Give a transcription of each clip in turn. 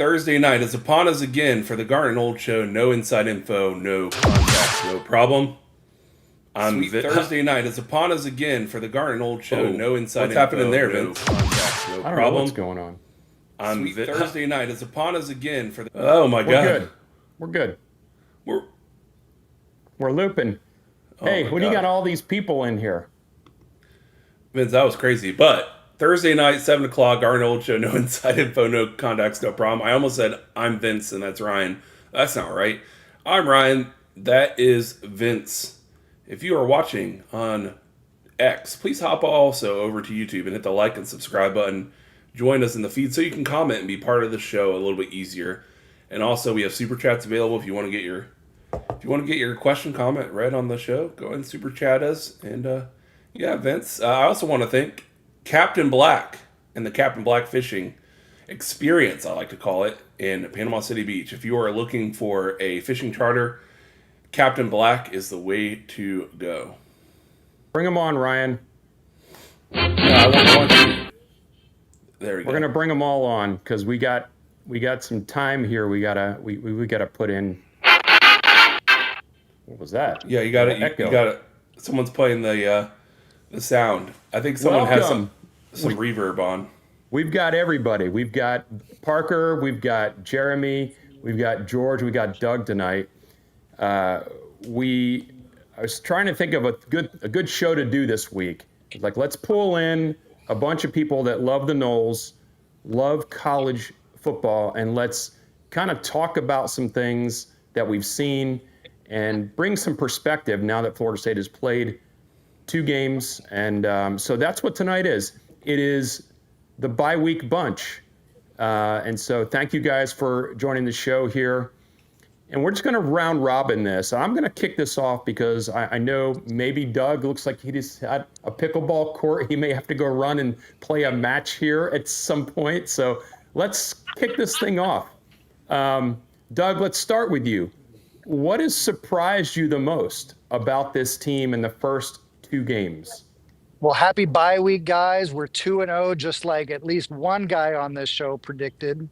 Thursday night is upon us again for the Garnet and Nole show. No inside info, no contacts, no problem. Thursday night is upon us again for the Garnet and Nole show. No inside What's info, happening there, no Vince? contacts, no I don't know problem. what's going on. Thursday night is upon us again for the. Oh my God, Good. We're good. We're looping. Hey, my what do you God. got all these people in here? Vince, that was crazy. But Thursday night, 7 o'clock, Garnet and Nole show. No inside info, no contacts, no problem. I almost said I'm Vince and that's Ryan. That's not right. I'm Ryan. That is Vince. If you are watching on X, please hop also over to YouTube and hit the like and subscribe button. Join us in the feed so you can comment and be part of the show a little bit easier. And also, we have super chats available if you want to get your question, comment read on the show. Go ahead and super chat us. And yeah, Vince. I also want to thank Captain Black and the Captain Black Fishing Experience, I like to call it, in Panama City Beach. If you are looking for a fishing charter, Captain Black is the way to go. Bring them on, Ryan. I want you. There we go. We're gonna bring them all on because we got some time here. We gotta put in. What was that? Yeah, you got it. Echo. You got it. Someone's playing the sound. I think someone has some reverb on. We've got everybody. We've got Parker. We've got Jeremy. We've got George. We got Doug tonight. I was trying to think of a good show to do this week. Like, let's pull in a bunch of people that love the Noles, love college football, and let's kind of talk about some things that we've seen and bring some perspective now that Florida State has played 2 games. And so that's what tonight is. It is the Bye Week bunch. And so thank you guys for joining the show here. And we're just going to round robin this. I'm going to kick this off because I know maybe Doug looks like he just had a pickleball court. He may have to go run and play a match here at some point. So let's kick this thing off. Doug, let's start with you. What has surprised you the most about this team in the first 2 games? Well, happy bye week, guys. We're 2-0, just like at least one guy on this show predicted.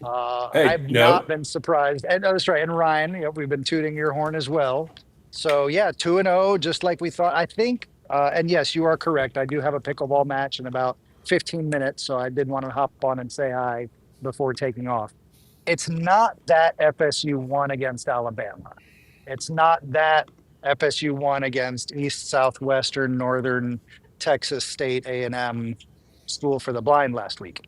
I've not been surprised. And that's right. And Ryan, we've been tooting your horn as well. So yeah, 2-0, just like we thought. I think, and yes, you are correct. I do have a pickleball match in about 15 minutes, so I did want to hop on and say hi before taking off. It's not that FSU won against Alabama. It's not that FSU won against East, Southwestern, Northern Texas State A&M School for the Blind last week.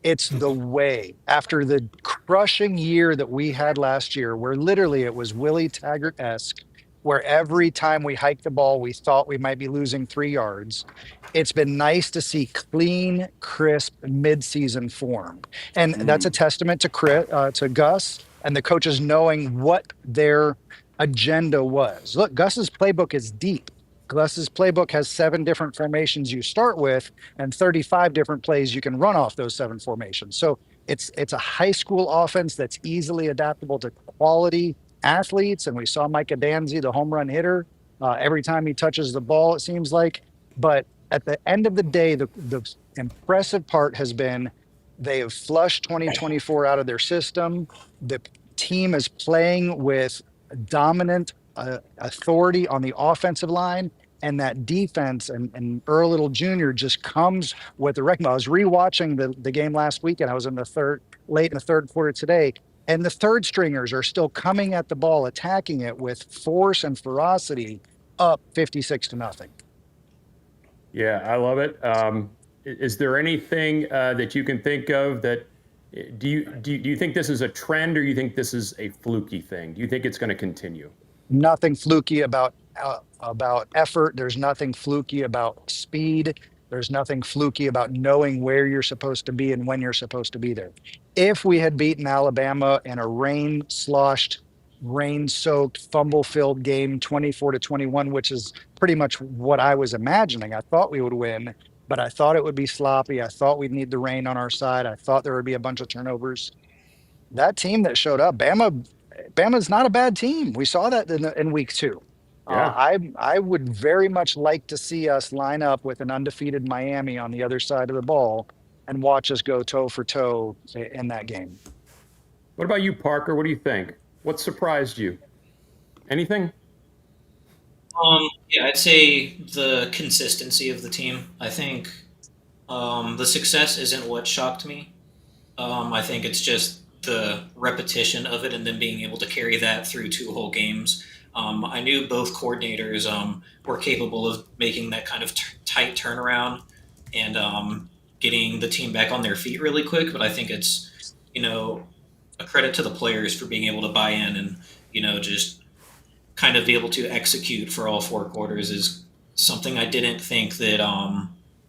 It's the way, after the crushing year that we had last year, where literally it was Willie Taggart-esque, where every time we hiked the ball, we thought we might be losing 3 yards. It's been nice to see clean, crisp midseason form. And that's a testament to Gus and the coaches knowing what their agenda was. Look, Gus's playbook is deep. Gus's playbook has 7 different formations you start with and 35 different plays you can run off those 7 formations. So it's a high school offense that's easily adaptable to quality athletes. And we saw Micah Danzy, the home run hitter, every time he touches the ball, it seems like. But at the end of the day, the impressive part has been they have flushed 2024 out of their system. The team is playing with dominant authority on the offensive line, and that defense and Earl Little Jr. just comes with the wrecking ball. I was rewatching the game last week, and I was late in the third quarter today, and the third stringers are still coming at the ball, attacking it with force and ferocity, up 56-0. Yeah, I love it. Is there anything that you can think of that? Do you think this is a trend, or you think this is a fluky thing? Do you think it's going to continue? Nothing fluky about effort. There's nothing fluky about speed. There's nothing fluky about knowing where you're supposed to be and when you're supposed to be there. If we had beaten Alabama in a rain-sloshed, rain-soaked, fumble-filled game, 24-21, which is pretty much what I was imagining, I thought we would win, but I thought it would be sloppy. I thought we'd need the rain on our side. I thought there would be a bunch of turnovers. That team that showed up, Bama's not a bad team. We saw that in week 2. Yeah. I would very much like to see us line up with an undefeated Miami on the other side of the ball and watch us go toe for toe in that game. What about you, Parker? What do you think? What surprised you? Anything? Yeah, I'd say the consistency of the team. I think the success isn't what shocked me. I think it's just the repetition of it and then being able to carry that through two whole games. I knew both coordinators were capable of making that kind of tight turnaround and getting the team back on their feet really quick. But I think it's, a credit to the players for being able to buy in and, just kind of be able to execute for all four quarters is something I didn't think that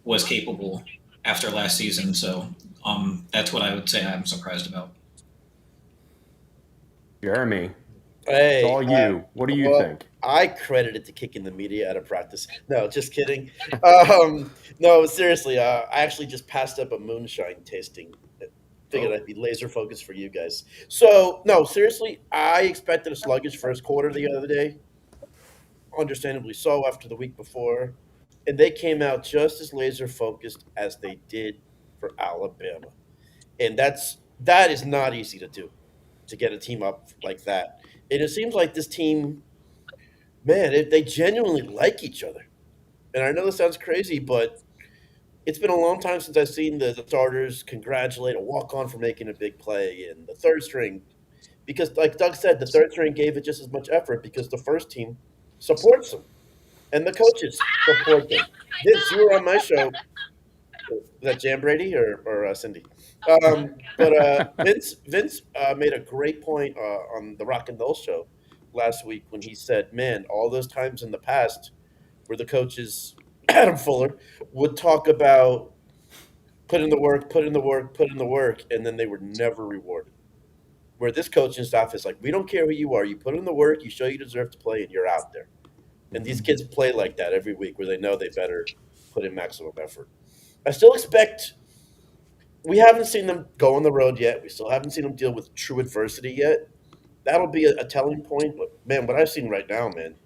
was capable after last season. So that's what I would say I'm surprised about. Jeremy, Hey, it's all you. What do you think? I credit it to kicking the media out of practice. No, just kidding. No, seriously, I actually just passed up a moonshine tasting. Figured I'd be laser focused for you guys. So, no, seriously, I expected a sluggish first quarter the other day. Understandably so after the week before. And they came out just as laser focused as they did for Alabama. And that is not easy to do, to get a team up like that. And it seems like this team, man, they genuinely like each other. And I know this sounds crazy, but it's been a long time since I've seen the starters congratulate a walk on for making a big play and the third string. Because, like Doug said, the third string gave it just as much effort because the first team supports them and the coaches support them. Vince, you were on my show. Was that Jam Brady or Cindy? But Vince made a great point on the Rock and Roll show last week when he said, "Man, all those times in the past where the coaches, Adam Fuller, would talk about put in the work, put in the work, put in the work, and then they were never rewarded. Where this coaching staff is like, we don't care who you are, you put in the work, you show you deserve to play, and you're out there. And these kids play like that every week, where they know they better put in maximum effort. I still expect. We haven't seen them go on the road yet. We still haven't seen them deal with true adversity yet. That'll be a telling point. But man, what I've seen right now, man,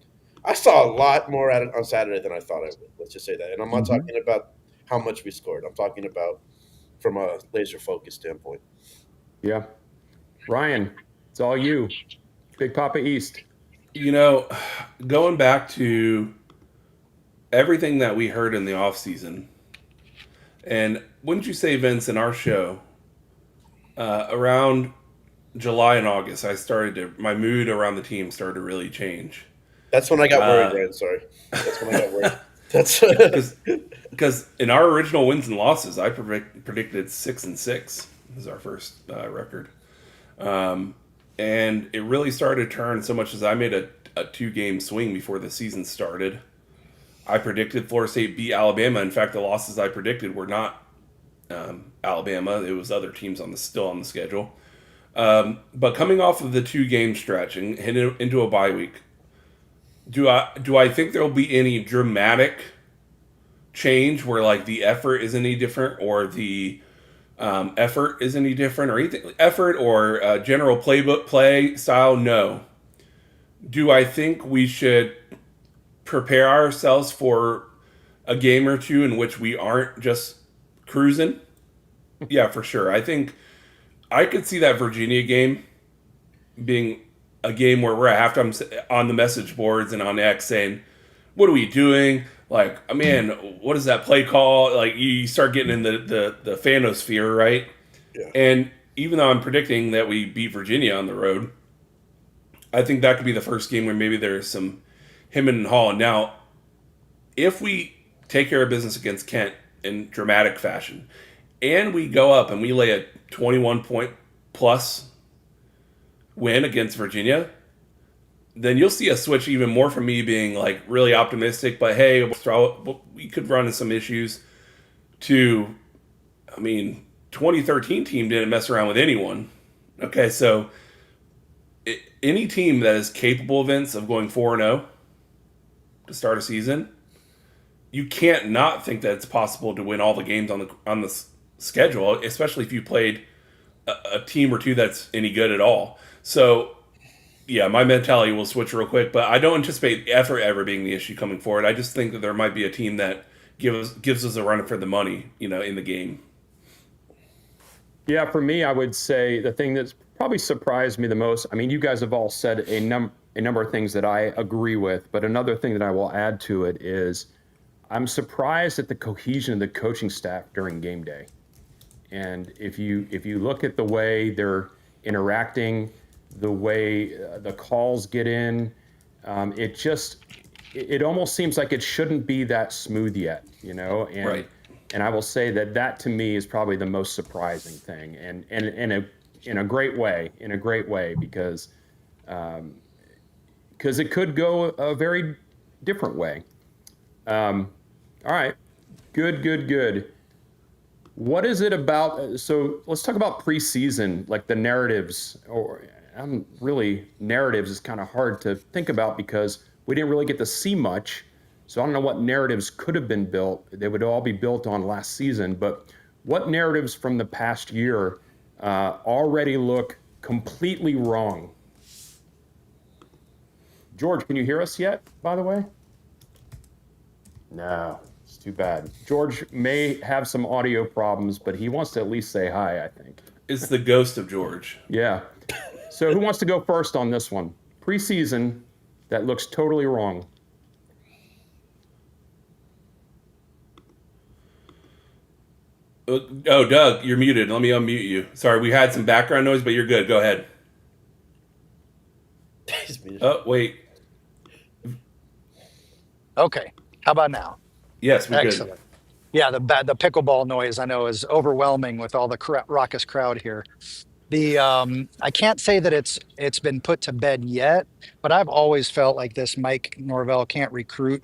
I saw a lot more at it on Saturday than I thought I would. Let's just say that. And I'm not talking about how much we scored. I'm talking about from a laser focus standpoint. Yeah. Ryan, it's all you. Big Papa East. Going back to everything that we heard in the offseason, and wouldn't you say, Vince, in our show, around July and August, my mood around the team started to really change. That's when I got worried, Ryan. Sorry. That's when I got worried. That's because in our original wins and losses, I predicted 6-6 is our first record. And it really started to turn so much as I made a 2-game swing before the season started. I predicted Florida State beat Alabama. In fact, the losses I predicted were not Alabama. It was other teams still on the schedule. But coming off of the 2-game stretch and heading into a bye week, do I think there will be any dramatic change where like the effort is any different or the effort is any different or anything? Effort or general playbook play style? No. Do I think we should prepare ourselves for a game or two in which we aren't just cruising? Yeah, for sure. I think I could see that Virginia game being a game where we're at halftime on the message boards and on X saying, what are we doing? Like, man, what is that play call? Like, you start getting in the fanosphere, right? Yeah. And even though I'm predicting that we beat Virginia on the road, I think that could be the first game where maybe there's some hemming and hawing. Now, if we take care of business against Kent in dramatic fashion, and we go up and we lay a 21-point plus win against Virginia, then you'll see a switch even more from me being like really optimistic, but hey, we could run into some issues to, 2013 team didn't mess around with anyone. Okay, so any team that is capable, Vince, of going 4-0 to start a season, you can't not think that it's possible to win all the games on the schedule, especially if you played a team or two that's any good at all. So, yeah, my mentality will switch real quick, but I don't anticipate effort ever being the issue coming forward. I just think that there might be a team that gives us a run for the money, in the game. Yeah, for me, I would say the thing that's probably surprised me the most, I mean, you guys have all said a number of things that I agree with, but another thing that I will add to it is I'm surprised at the cohesion of the coaching staff during game day. And if you look at the way they're interacting, the way the calls get in, it almost seems like it shouldn't be that smooth yet, you know. And right. And I will say that to me is probably the most surprising thing, and in a great way, because it could go a very different way. All right, good. What is it about? So let's talk about preseason, like the narratives, narratives is kind of hard to think about because we didn't really get to see much. So I don't know what narratives could have been built. They would all be built on last season, but what narratives from the past year already look completely wrong? George, can you hear us yet, by the way? No, it's too bad. George may have some audio problems, but he wants to at least say hi, I think. It's the ghost of George. Yeah. So who wants to go first on this one? Preseason that looks totally wrong. Oh, Doug, you're muted. Let me unmute you. Sorry, we had some background noise, but you're good. Go ahead. Oh, wait. Okay. How about now? Yes, we're Excellent. good. Yeah, the pickleball noise I know is overwhelming with all the raucous crowd here. I can't say that it's been put to bed yet, but I've always felt like this Mike Norvell can't recruit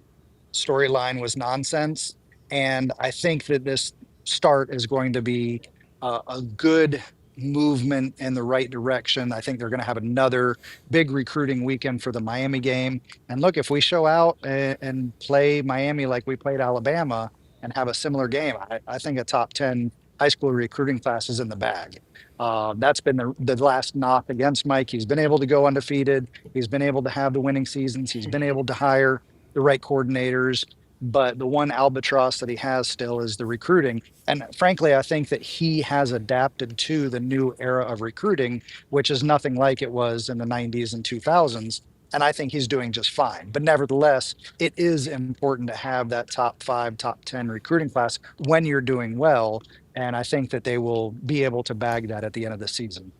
storyline was nonsense, and I think that this start is going to be a good movement in the right direction. I think they're going to have another big recruiting weekend for the Miami game. And look, if we show out and play Miami like we played Alabama and have a similar game, I think a top 10 high school recruiting class is in the bag. That's been the last knock against Mike. He's been able to go undefeated. He's been able to have the winning seasons. He's been able to hire the right coordinators. But the one albatross that he has still is the recruiting. And frankly, I think that he has adapted to the new era of recruiting, which is nothing like it was in the 90s and 2000s. And I think he's doing just fine. But nevertheless, it is important to have that top 5, top 10 recruiting class when you're doing well. And I think that they will be able to bag that at the end of the season.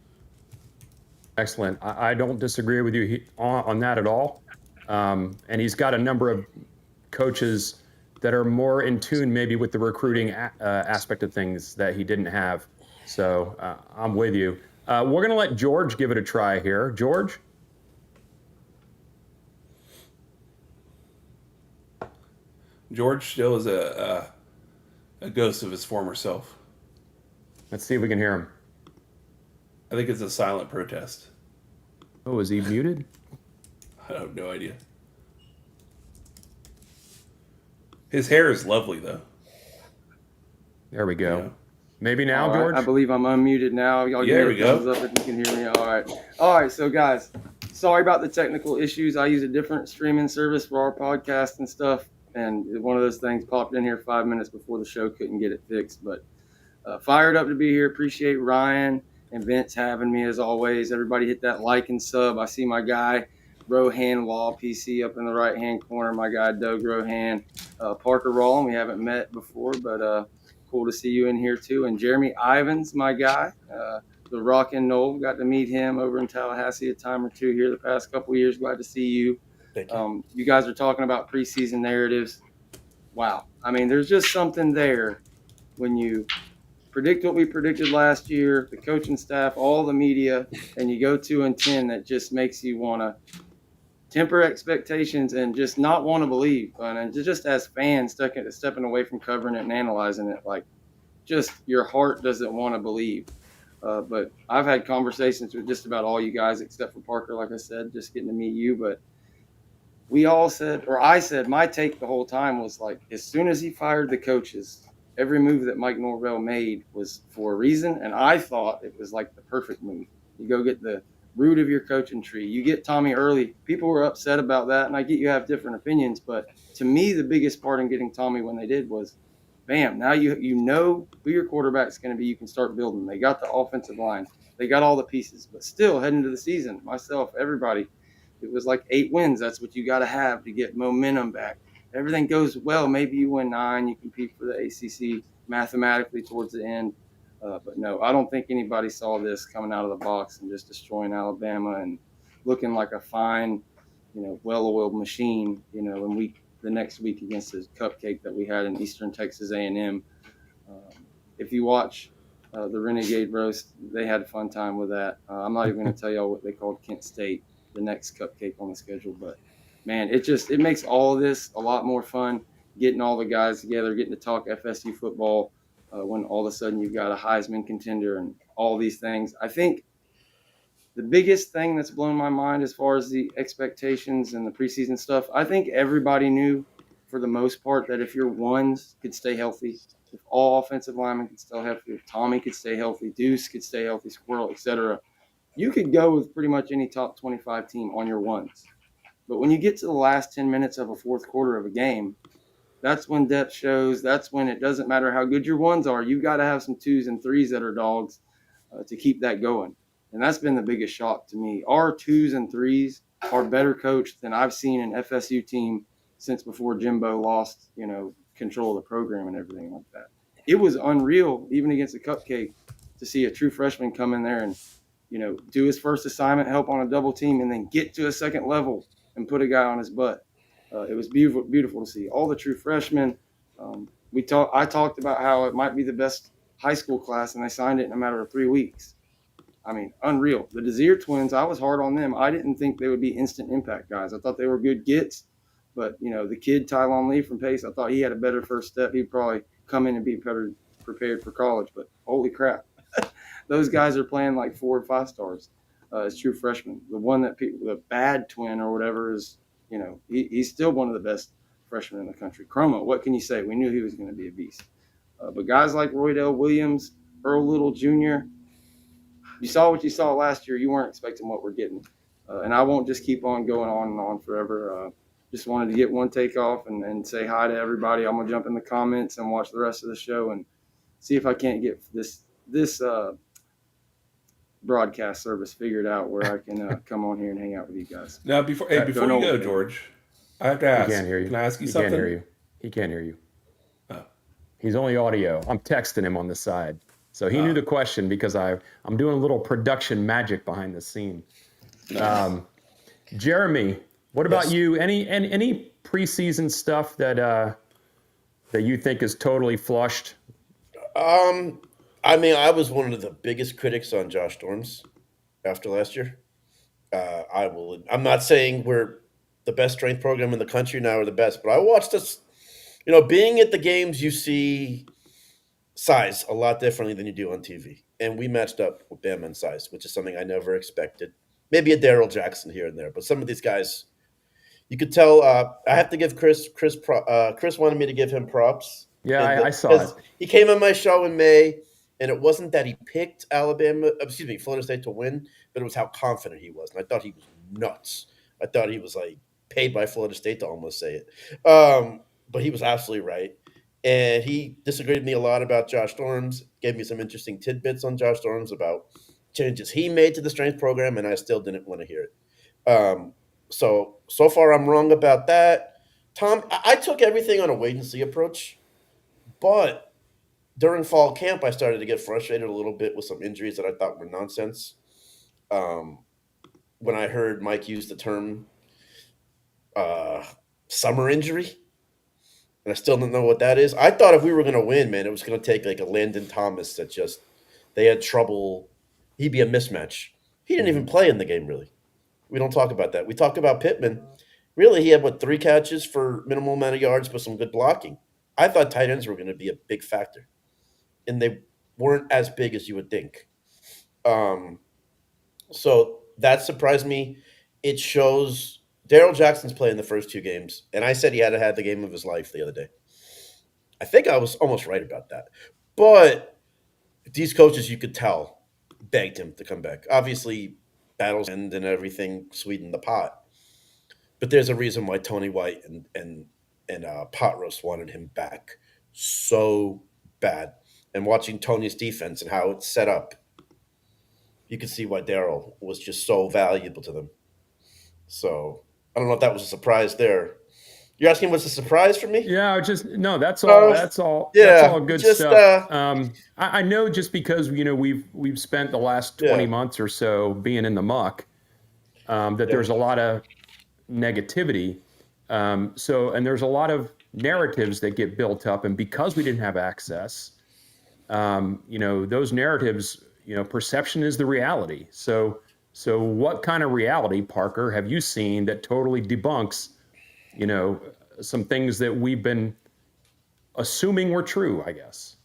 Excellent. I don't disagree with you on that at all. And he's got a number of coaches that are more in tune maybe with the recruiting aspect of things that he didn't have. So I'm with you. We're going to let George give it a try here. George? George still is a ghost of his former self. Let's see if we can hear him. I think it's a silent protest. Oh, is he muted? I have no idea. His hair is lovely, though. There we go. Yeah. Maybe now, right, George? I believe I'm unmuted now. Y'all There give we me a go. thumbs up if you can hear me. All right. So, guys, sorry about the technical issues. I use a different streaming service for our podcast and stuff, and one of those things popped in here 5 minutes before the show. Couldn't get it fixed, but fired up to be here. Appreciate Ryan and Vince having me as always. Everybody hit that like and sub. I see my guy Rohan Law PC up in the right hand corner. My guy Doug Rohan, Parker Rawlin. We haven't met before, but cool to see you in here too. And Jeremy Ivins, my guy, the Rockin' Nole. Got to meet him over in Tallahassee a time or two here the past couple of years. Glad to see you. Thank you. You guys are talking about preseason narratives. Wow. I mean, there's just something there when you predict what we predicted last year, the coaching staff, all the media, and you go 2-10, that just makes you want to temper expectations and just not want to believe. And just as fans stepping away from covering it and analyzing it, like just your heart doesn't want to believe. But I've had conversations with just about all you guys except for Parker, like I said, just getting to meet you. But we all said, or I said, my take the whole time was like, as soon as he fired the coaches, every move that Mike Norvell made was for a reason. And I thought it was like the perfect move. You go get the root of your coaching tree. You get Tommy early. People were upset about that, and I get you have different opinions. But to me, the biggest part in getting Tommy when they did was, bam, now you know who your quarterback's going to be. You can start building. They got the offensive line. They got all the pieces, but still heading into the season, myself, everybody, it was like 8 wins. That's what you got to have to get momentum back. Everything goes well. Maybe you win 9, you compete for the ACC mathematically towards the end. But no, I don't think anybody saw this coming out of the box and just destroying Alabama and looking like a fine, well-oiled machine, and the next week against the cupcake that we had in Eastern Texas A&M. If you watch the Renegade Roast, they had a fun time with that. I'm not even going to tell y'all what they called Kent State, the next cupcake on the schedule, but man, it makes all of this a lot more fun, getting all the guys together, getting to talk FSU football when all of a sudden you've got a Heisman contender and all these things. I think the biggest thing that's blown my mind as far as the expectations and the preseason stuff, I think everybody knew for the most part that if your ones could stay healthy, if all offensive linemen could stay healthy, if Tommy could stay healthy, Deuce could stay healthy, Squirrel, etc., you could go with pretty much any top 25 team on your ones. But when you get to the last 10 minutes of a fourth quarter of a game, that's when depth shows. That's when it doesn't matter how good your ones are. You've got to have some 2s and 3s that are dogs to keep that going. And that's been the biggest shock to me. Our 2s and 3s are better coached than I've seen an FSU team since before Jimbo lost, control of the program and everything like that. It was unreal, even against the cupcake, to see a true freshman come in there and, do his first assignment, help on a double team, and then get to a second level and put a guy on his butt. It was beautiful to see all the true freshmen. I talked about how it might be the best high school class, and they signed it in a matter of 3 weeks. I mean, unreal. The Desir twins, I was hard on them. I didn't think they would be instant impact guys. I thought they were good gets, but the kid Tylon Lee from Pace, I thought he had a better first step. He'd probably come in and be better prepared for college. But holy crap, those guys are playing like 4 or 5 stars as true freshmen. The one the bad twin or whatever is, he's still one of the best freshmen in the country. Chroma, what can you say? We knew he was going to be a beast. But guys like Roydell Williams, Earl Little Jr., you saw what you saw last year. You weren't expecting what we're getting. And I won't just keep on going on and on forever. Just wanted to get one take off and say hi to everybody. I'm going to jump in the comments and watch the rest of the show and see if I can't get this broadcast service figured out where I can come on here and hang out with you guys. Now, before you go, George, I have to ask. He can't hear you. Can I ask you something? He can't hear you. Oh. He's only audio. I'm texting him on the side. So he knew the question because I'm doing a little production magic behind the scene. Nice. Jeremy, what about you? Any preseason stuff that you think is totally flushed? I mean, I was one of the biggest critics on Josh Storms after last year. I'm not saying we're the best strength program in the country now or the best, but I watched us. Being at the games, you see size a lot differently than you do on TV. And we matched up with Bama in size, which is something I never expected. Maybe a Darrell Jackson here and there, but some of these guys, you could tell. I have to give Chris wanted me to give him props. Yeah, I saw it. He came on my show in May, and it wasn't that he picked Florida State to win, but it was how confident he was. And I thought he was nuts. I thought he was like paid by Florida State to almost say it. But he was absolutely right. And he disagreed with me a lot about Josh Storms, gave me some interesting tidbits on Josh Storms about changes he made to the strength program, and I still didn't want to hear it. So far I'm wrong about that. Tom, I took everything on a wait-and-see approach, but during fall camp I started to get frustrated a little bit with some injuries that I thought were nonsense. When I heard Mike use the term summer injury, and I still don't know what that is. I thought if we were going to win, man, it was going to take like a Landon Thomas that they had trouble. He'd be a mismatch. He didn't even play in the game, really. We don't talk about that. We talk about Pittman. Really, he had, 3 catches for minimal amount of yards, but some good blocking. I thought tight ends were going to be a big factor, and they weren't as big as you would think. So that surprised me. It shows Darrell Jackson's playing the first 2 games, and I said he had the game of his life the other day. I think I was almost right about that. But these coaches, you could tell, begged him to come back. Obviously, battles end and everything sweetened the pot. But there's a reason why Tony White and Pot Roast wanted him back so bad. And watching Tony's defense and how it's set up, you could see why Daryl was just so valuable to them. So I don't know if that was a surprise there. You're asking what's a surprise for me? Yeah, no, that's all. That's Yeah, all good just stuff. I know just because we've spent the last 20 Yeah. months or so being in the muck, that there's a lot of negativity. And there's a lot of narratives that get built up, and because we didn't have access, those narratives, perception is the reality. So what kind of reality, Parker, have you seen that totally debunks, some things that we've been assuming were true, I guess?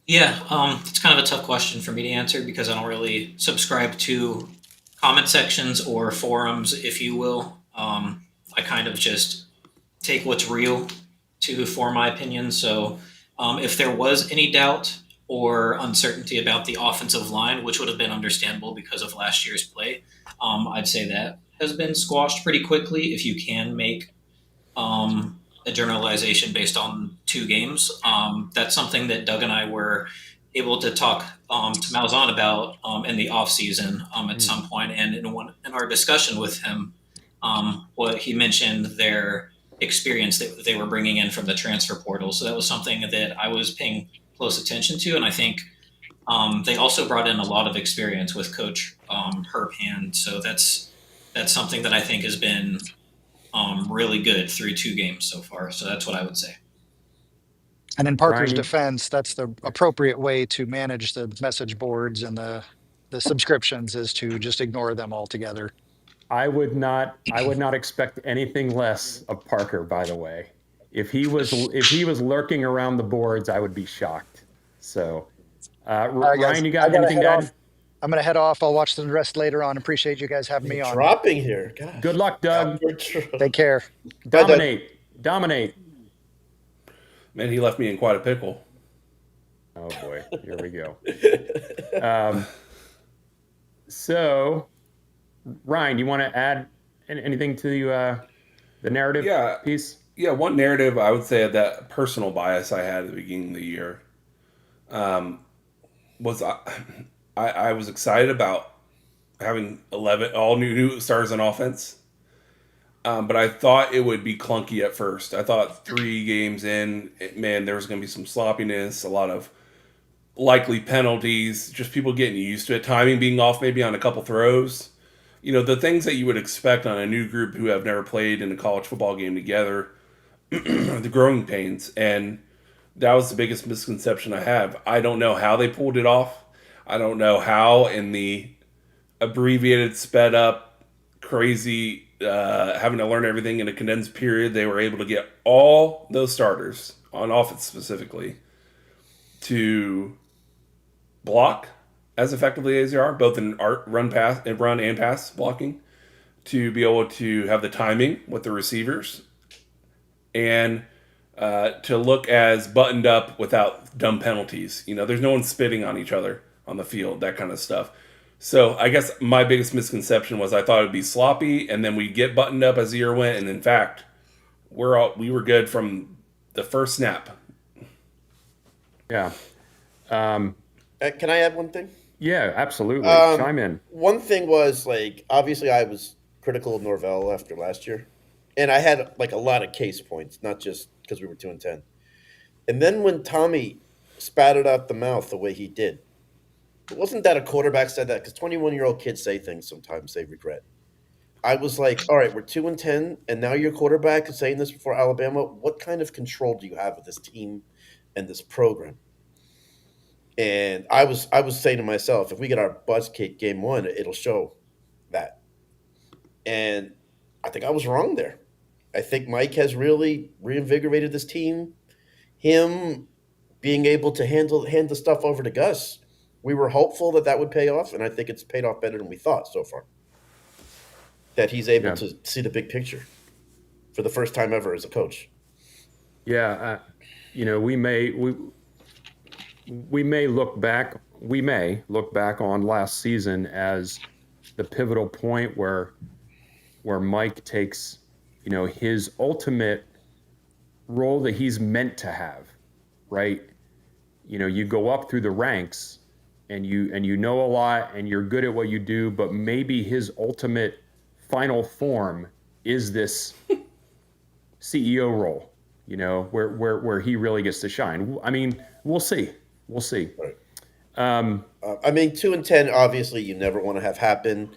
Yeah, it's kind of a tough question for me to answer because I don't really subscribe to comment sections or forums, if you will. I kind of just take what's real to form my opinion. So if there was any doubt or uncertainty about the offensive line, which would have been understandable because of last year's play, I'd say that has been squashed pretty quickly if you can make a generalization based on 2 games. That's something that Doug and I were able to talk to Malzahn about in the off season at some point, and in our discussion with him, what he mentioned their experience that they were bringing in from the transfer portal. So that was something that I was paying close attention to, and I think they also brought in a lot of experience with Coach Herb Hand. So that's something that I think has been really good through 2 games so far. So that's what I would say. And in Parker's Ryan, defense, that's the appropriate way to manage the message boards and the subscriptions is to just ignore them altogether. I would not expect anything less of Parker, by the way. If he was lurking around the boards, I would be shocked. So, right, guys, Ryan, you got anything to add? I'm going to head off. I'll watch the rest later on. Appreciate you guys having me on. Dropping here. Gosh. Good luck, Doug. Take care. Dominate. Man, he left me in quite a pickle. Oh boy, here we go. So, Ryan, you want to add anything to the narrative piece? Yeah, one narrative I would say that personal bias I had at the beginning of the year was I was excited about having 11 all new stars on offense, but I thought it would be clunky at first. I thought 3 games in, there was going to be some sloppiness, a lot of likely penalties, just people getting used to it, timing being off maybe on a couple throws. The things that you would expect on a new group who have never played in a college football game together, the growing pains. And that was the biggest misconception I have. I don't know how they pulled it off. I don't know how in the abbreviated, sped up, crazy, having to learn everything in a condensed period, they were able to get all those starters, on offense specifically, to block as effectively as they are, both in run and pass blocking, to be able to have the timing with the receivers, and to look as buttoned up without dumb penalties. There's no one spitting on each other on the field, that kind of stuff. So I guess my biggest misconception was I thought it would be sloppy, and then we'd get buttoned up as the year went, and in fact, we were good from the first snap. Yeah. Can I add one thing? Yeah, absolutely. Chime in. One thing was, obviously I was critical of Norvell after last year. And I had, a lot of case points, not just because we were 2-10. And then when Tommy spatted out the mouth the way he did, it wasn't that a quarterback said that, because 21-year-old kids say things sometimes they regret. I was like, all right, we're 2-10, and now your quarterback is saying this before Alabama. What kind of control do you have of this team and this program? And I was saying to myself, if we get our butts kicked game 1, it'll show that. And I think I was wrong there. I think Mike has really reinvigorated this team. Him being able to hand the stuff over to Gus, we were hopeful that would pay off, and I think it's paid off better than we thought so far. That he's able to see the big picture for the first time ever as a coach. Yeah, we may look back on last season as the pivotal point where Mike takes, his ultimate role that he's meant to have, right? You go up through the ranks and you know a lot and you're good at what you do, but maybe his ultimate final form is this CEO role, where he really gets to shine. I mean, we'll see. We'll see. Right. 2-10, obviously, you never want to have happen.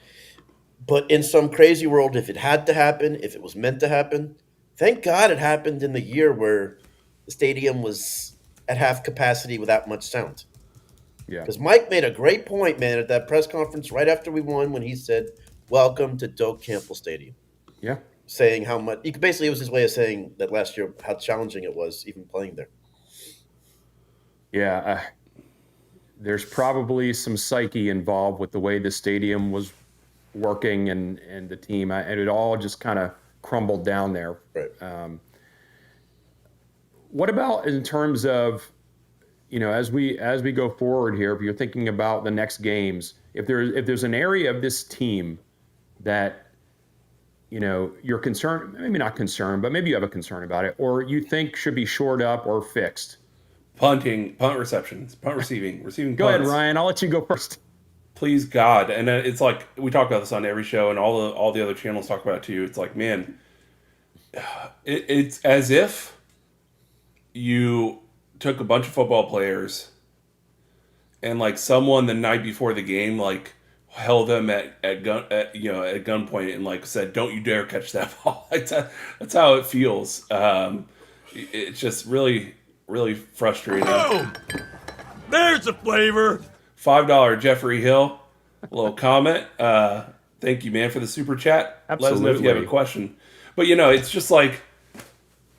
But in some crazy world, if it had to happen, if it was meant to happen, thank God it happened in the year where the stadium was at half capacity without much sound. Yeah. Because Mike made a great point, man, at that press conference right after we won when he said, "Welcome to Doak Campbell Stadium." Yeah. Saying how much, basically, it was his way of saying that last year how challenging it was even playing there. Yeah. There's probably some psyche involved with the way the stadium was working and the team, and it all just kind of crumbled down there. Right. What about in terms of, as we go forward here, if you're thinking about the next games, if there's an area of this team that you're concerned, maybe not concerned, but maybe you have a concern about it, or you think should be shored up or fixed? Punting, punt receptions, punt receiving punts. Go ahead, Ryan. I'll let you go first. Please, God. And it's like, we talk about this on every show, and all the other channels talk about it too. It's like, man, it's as if you took a bunch of football players and like someone the night before the game like held them at gunpoint and like said, "Don't you dare catch that ball." That's how it feels. It's just really, really frustrating. Oh, there's the flavor. $5 Jeffrey Hill, a little comment. Thank you, man, for the super chat. Absolutely. Let us know if you have a question. But it's just like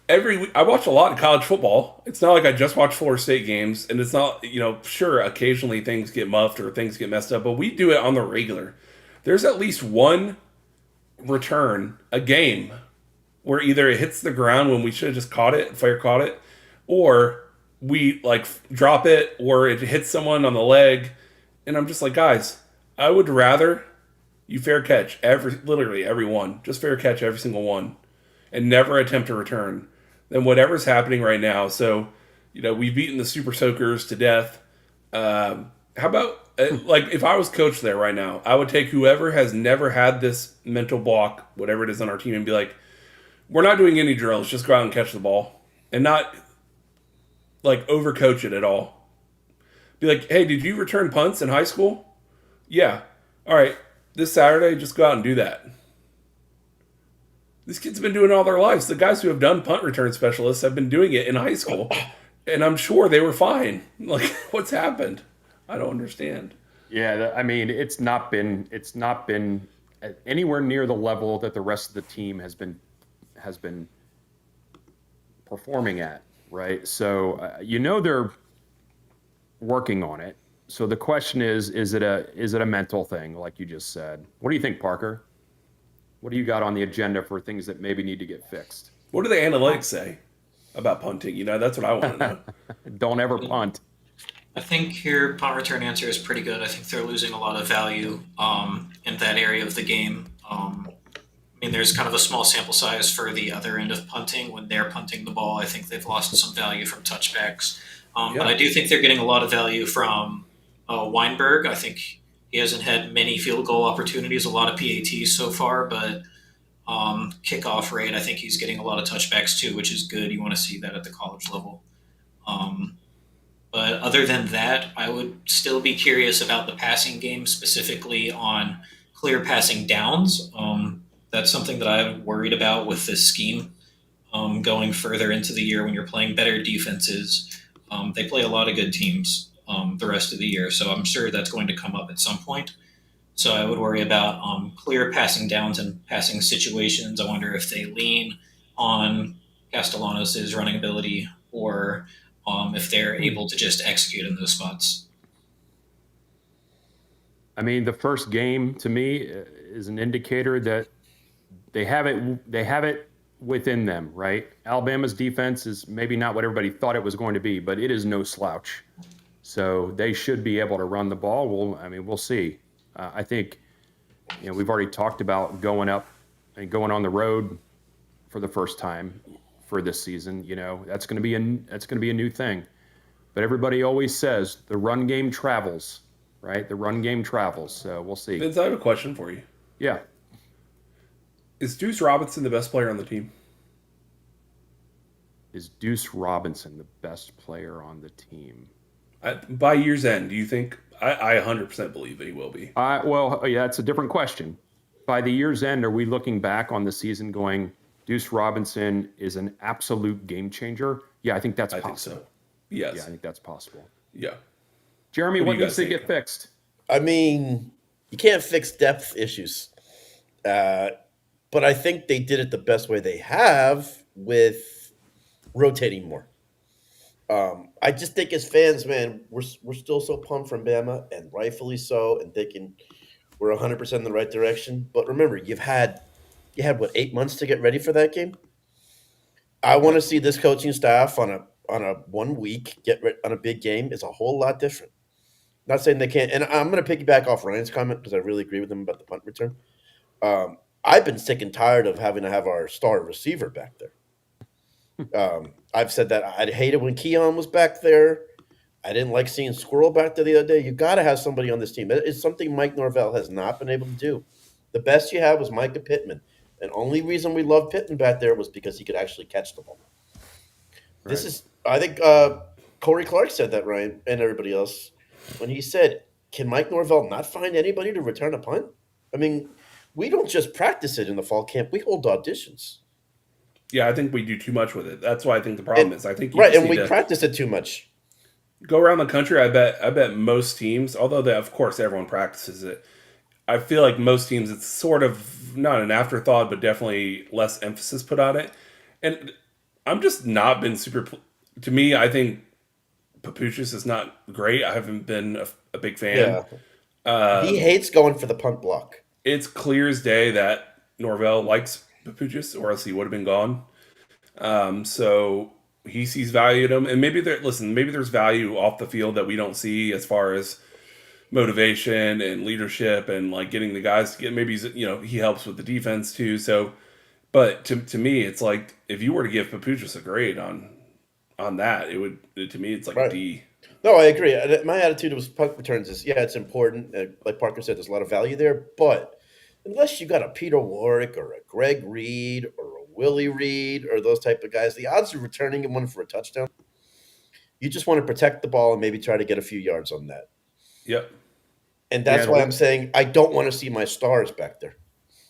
every week I watch a lot of college football. It's not like I just watch Florida State games, and it's not, sure, occasionally things get muffed or things get messed up, but we do it on the regular. There's at least one return a game where either it hits the ground when we should have just caught it, fair caught it, or we like drop it, or it hits someone on the leg, and I'm just like, guys, I would rather you fair catch literally every one, just fair catch every single one, and never attempt to return than whatever's happening right now. So, we've beaten the Super Soakers to death. How about like if I was coach there right now, I would take whoever has never had this mental block, whatever it is on our team, and be like, we're not doing any drills, just go out and catch the ball, and not like overcoach it at all. Be like, hey, did you return punts in high school? Yeah. All right. This Saturday, just go out and do that. These kids have been doing it all their lives. The guys who have done punt return specialists have been doing it in high school, and I'm sure they were fine. Like, what's happened? I don't understand. Yeah, I mean, it's not been anywhere near the level that the rest of the team has been performing at, right? So they're working on it. So the question is it a mental thing, like you just said? What do you think, Parker? What do you got on the agenda for things that maybe need to get fixed? What do the analytics say about punting? That's what I want to know. Don't ever punt. I think your punt return answer is pretty good. I think they're losing a lot of value in that area of the game. There's kind of a small sample size for the other end of punting. When they're punting the ball, I think they've lost some value from touchbacks. But I do think they're getting a lot of value from Weinberg. I think he hasn't had many field goal opportunities, a lot of PATs so far, but kickoff rate, I think he's getting a lot of touchbacks too, which is good. You want to see that at the college level. But other than that, I would still be curious about the passing game, specifically on clear passing downs. That's something that I'm worried about with this scheme going further into the year when you're playing better defenses. They play a lot of good teams the rest of the year, so I'm sure that's going to come up at some point. So I would worry about clear passing downs and passing situations. I wonder if they lean on Castellanos' running ability or if they're able to just execute in those spots. I mean, the first game to me is an indicator that they have it within them, right? Alabama's defense is maybe not what everybody thought it was going to be, but it is no slouch. So they should be able to run the ball. We'll see. I think, we've already talked about going up and going on the road for the first time for this season. That's going to be a new thing. But everybody always says the run game travels. right? The run game travels, so we'll see. Vince, I have a question for you. Yeah. Is Deuce Robinson the best player on the team? Is Deuce Robinson the best player on the team? By year's end, do you think? I 100% believe that he will be. Well, yeah, that's a different question. By the year's end, are we looking back on the season going, Deuce Robinson is an absolute game changer? Yeah, I think that's possible. I think so. Yes. Yeah, I think that's possible. Yeah. Jeremy, what needs to get fixed? I mean, you can't fix depth issues. But I think they did it the best way they have with rotating more. I just think as fans, man, we're still so pumped from Bama, and rightfully so, and thinking we're 100% in the right direction. But remember, you had what, 8 months to get ready for that game? I want to see this coaching staff on a 1 week on a big game is a whole lot different. Not saying they can't, and I'm going to piggyback off Ryan's comment because I really agree with him about the punt return. I've been sick and tired of having to have our star receiver back there. I've said that I hated when Keon was back there. I didn't like seeing Squirrel back there the other day. You got to have somebody on this team. It's something Mike Norvell has not been able to do. The best you had was Micah Pittman. And only reason we loved Pittman back there was because he could actually catch the ball. Right. This is, I think Corey Clark said that, Ryan, and everybody else, when he said, can Mike Norvell not find anybody to return a punt? I mean, we don't just practice it in the fall camp. We hold auditions. Yeah, I think we do too much with it. That's why I think the problem is. I think you and we practice it too much. Go around the country. I bet most teams, although of course everyone practices it, I feel like most teams it's sort of not an afterthought, but definitely less emphasis put on it. And I'm just not been super. To me, I think Papuchis is not great. I haven't been a big fan. Yeah. He hates going for the punt block. It's clear as day that Norvell likes Papuchis, or else he would have been gone. So he sees value in him, and maybe there's value off the field that we don't see as far as motivation and leadership and like getting the guys to get. Maybe he helps with the defense too. So, but to me, it's like if you were to give Papuchis a grade on that, it would to me it's like a D. No, I agree. My attitude was punt returns is it's important. Like Parker said, there's a lot of value there, but unless you got a Peter Warwick or a Greg Reed or a Willie Reed or those type of guys, the odds of returning one for a touchdown, you just want to protect the ball and maybe try to get a few yards on that. Yep. And that's why I'm saying I don't want to see my stars back there.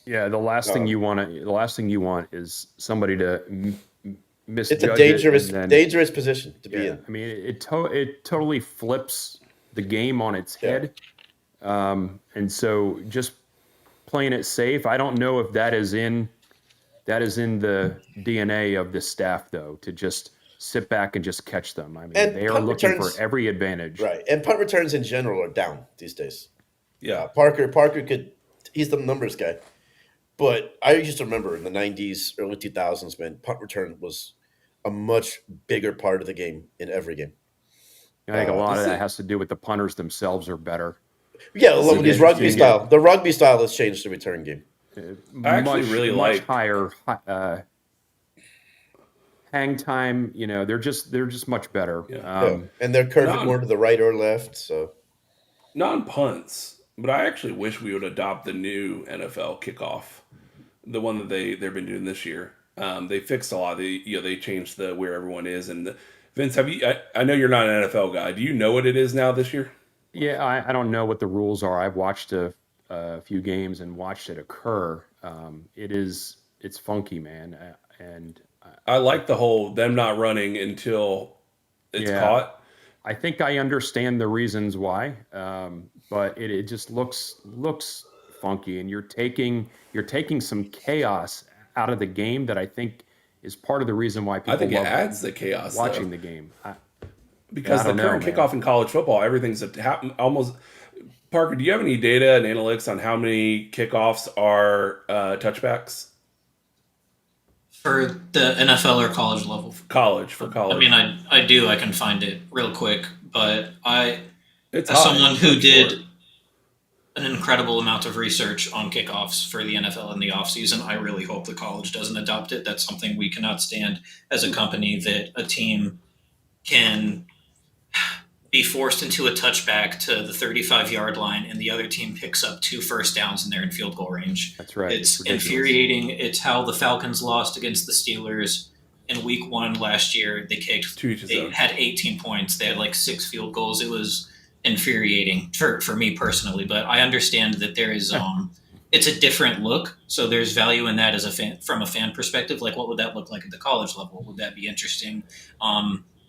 Yeah, the last thing you want is somebody to misjudge. It's a dangerous position to be in. I mean, it totally flips the game on its head. And so just playing it safe. I don't know if that is in the DNA of the staff, though, to just sit back and just catch them. I mean, they are looking for every advantage. Right. And punt returns in general are down these days. Yeah. Parker he's the numbers guy. But I used to remember in the 90s, early 2000s, man, punt return was a much bigger part of the game in every game. I think a lot of that has to do with the punters themselves are better. Yeah, his rugby style. The rugby style has changed the return game. I actually really like higher hang time. They're just much better. Yeah. And they're curving more to the right or left. So non-punts, but I actually wish we would adopt the new NFL kickoff, the one that they've been doing this year. They fixed a lot. They changed where everyone is. And Vince, have you? I know you're not an NFL guy. Do you know what it is now this year? Yeah, I don't know what the rules are. I've watched a few games and watched it occur. It's funky, man. And I like the whole them not running until it's caught. I think I understand the reasons why, but it just looks funky, and you're taking some chaos out of the game that I think is part of the reason why people. I think it adds the chaos watching the game. Because the current kickoff in college football, everything's almost. Parker, do you have any data and analytics on how many kickoffs are touchbacks? For the NFL or college level? For college. I mean, I do. I can find it real quick. But as high, someone who did an incredible amount of research on kickoffs for the NFL in the offseason, I really hope the college doesn't adopt it. That's something we cannot stand as a company, that a team can be forced into a touchback to the 35-yard line, and the other team picks up 2 first downs and they're in field goal range. That's right. It's infuriating. It's how the Falcons lost against the Steelers in week 1 last year. They had 18 points. They had like 6 field goals. It was infuriating for me personally, but I understand that there is it's a different look, so there's value in that as a fan, from a fan perspective. Like, what would that look like at the college level? Would that be interesting?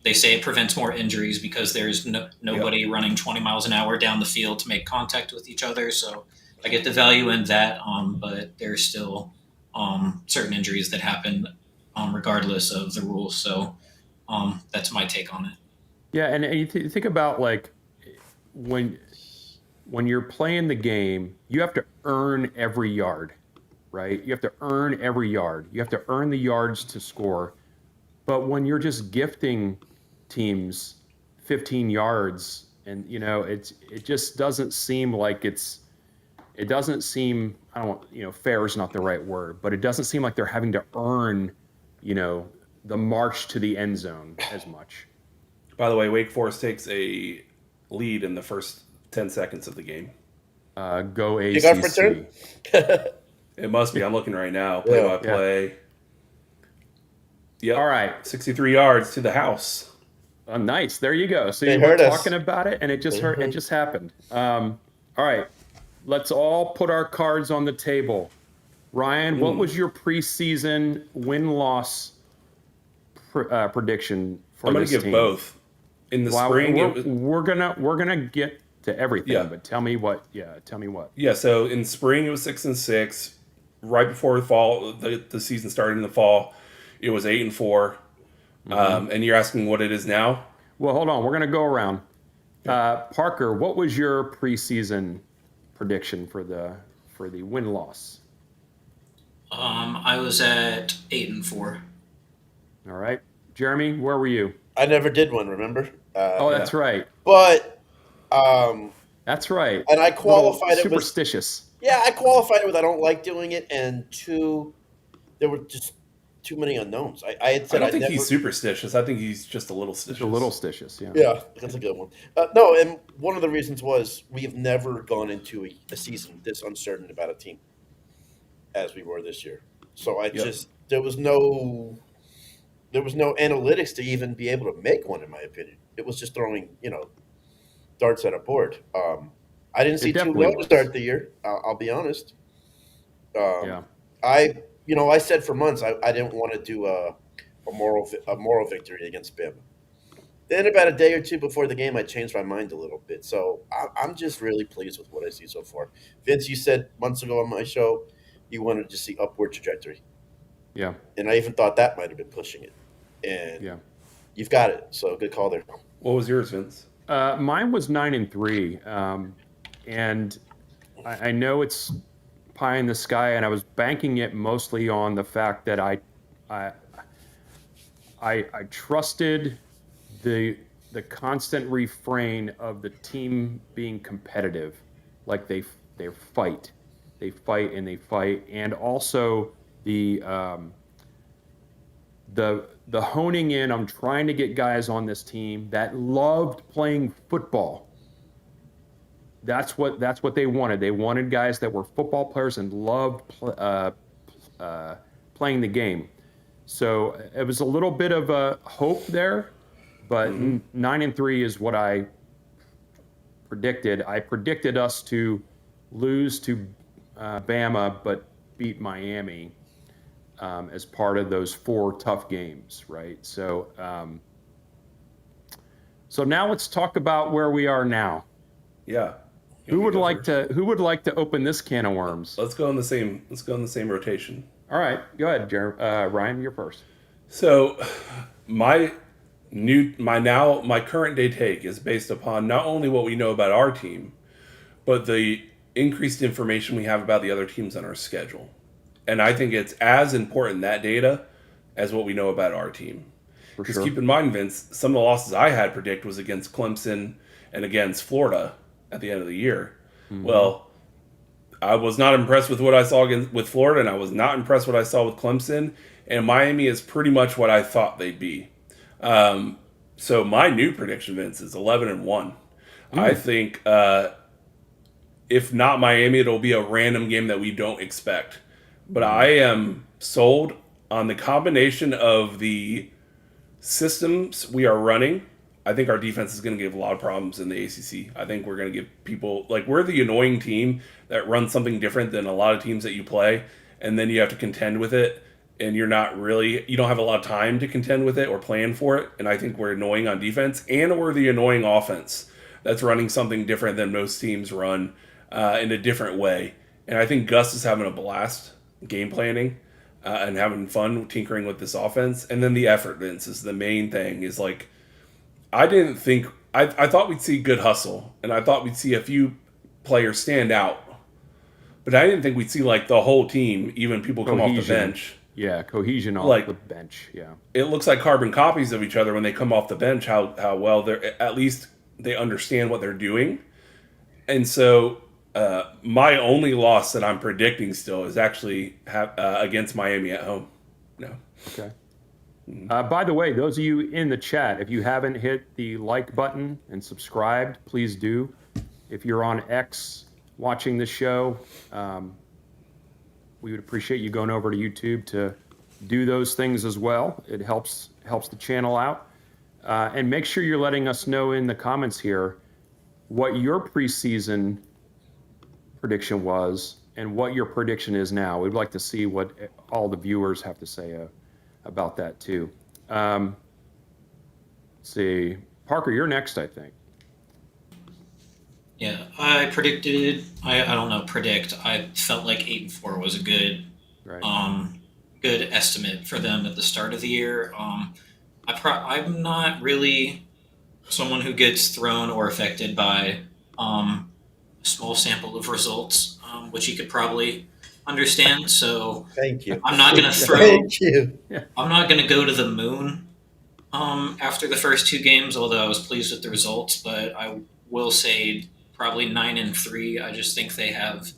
They say it prevents more injuries because there's nobody running 20 miles an hour down the field to make contact with each other. So I get the value in that, but there's still certain injuries that happen regardless of the rules. So that's my take on it. Yeah, and you think about, like, when you're playing the game, you have to earn every yard, right? You have to earn every yard. You have to earn the yards to score. But when you're just gifting teams 15 yards, and it just doesn't seem like it doesn't seem, I don't want, fair is not the right word, but it doesn't seem like they're having to earn, the march to the end zone as much. By the way, Wake Forest takes a lead in the first 10 seconds of the game. Go ACC. It must be. I'm looking right now. Play-by-play. Yep. All right. 63 yards to the house. Nice. There you go. So you were talking about it, and it just It just happened. All right. Let's all put our cards on the table. Ryan, what was your preseason win-loss prediction for this team? I'm going to give both. In the spring, we're gonna get to everything, but tell me what. Yeah, so in spring it was 6-6. Right before the fall, the season started in the fall, it was 8-4. And you're asking what it is now? Well, hold on. We're gonna go around. Parker, what was your preseason prediction for the win-loss? I was at 8-4. All right, Jeremy, where were you? I never did one. Remember? That's right. But that's right. And I qualified it with superstitious. Yeah, I qualified it with I don't like doing it, and 2, there were just too many unknowns. I had said I don't think he's superstitious. I think he's just a little stitious. A little stitious, yeah. Yeah, that's a good one. No, and one of the reasons was we have never gone into a season this uncertain about a team as we were this year. So there was no analytics to even be able to make one, in my opinion. It was just throwing, darts at a board. I didn't see too well to start the year. I'll be honest. I said for months I didn't want to do a moral victory against Bama. Then about a day or two before the game, I changed my mind a little bit. So I'm just really pleased with what I see so far. Vince, you said months ago on my show you wanted to see upward trajectory. Yeah. And I even thought that might have been pushing it. And you've got it. So good call there. What was yours, Vince? Mine was 9-3. And I know it's pie in the sky, and I was banking it mostly on the fact that I trusted the constant refrain of the team being competitive, like they fight, and also the honing in. I'm trying to get guys on this team that loved playing football. That's what they wanted. They wanted guys that were football players and loved playing the game. So it was a little bit of a hope there, but 9-3 is what I predicted. I predicted us to lose to Bama, but beat Miami as part of those 4 tough games, right? So now let's talk about where we are now. Yeah. Who would like to open this can of worms? Let's go in the same rotation. All right, go ahead, Ryan. You're first. So, my current day take is based upon not only what we know about our team, but the increased information we have about the other teams on our schedule. And I think it's as important, that data, as what we know about our team. Because keep in mind, Vince, some of the losses I had predict was against Clemson and against Florida at the end of the year. Mm-hmm. Well, I was not impressed with what I saw with Florida, and I was not impressed with what I saw with Clemson. And Miami is pretty much what I thought they'd be. So my new prediction, Vince, is 11-1. I think if not Miami, it'll be a random game that we don't expect. But I am sold on the combination of the systems we are running. I think our defense is going to give a lot of problems in the ACC. I think we're going to give people, like, we're the annoying team that runs something different than a lot of teams that you play, and then you have to contend with it, and you don't have a lot of time to contend with it or plan for it, and I think we're annoying on defense, and we're the annoying offense that's running something different than most teams run in a different way. And I think Gus is having a blast game planning and having fun tinkering with this offense. And then the effort, Vince, is the main thing. Is like, I thought we'd see good hustle, and I thought we'd see a few players stand out, but I didn't think we'd see like the whole team, even people come off the bench. Yeah, cohesion off the bench. Yeah, it looks like carbon copies of each other when they come off the bench. How well at least they understand what they're doing. And so my only loss that I'm predicting still is actually against Miami at home. No. Okay. By the way, those of you in the chat, if you haven't hit the like button and subscribed, please do. If you're on X watching the show, we would appreciate you going over to YouTube to do those things as well. It helps the channel out. And make sure you're letting us know in the comments here what your preseason prediction was and what your prediction is now. We'd like to see what all the viewers have to say about that too. Let's see, Parker, you're next, I think. Yeah, I predicted. I felt like 8-4 was a good, good estimate for them at the start of the year. I'm not really someone who gets thrown or affected by a small sample of results, which you could probably understand. So thank you. I'm not going to throw. Thank you. I'm not going to go to the moon after the first two games, although I was pleased with the results. But I will say probably 9-3. I just think they have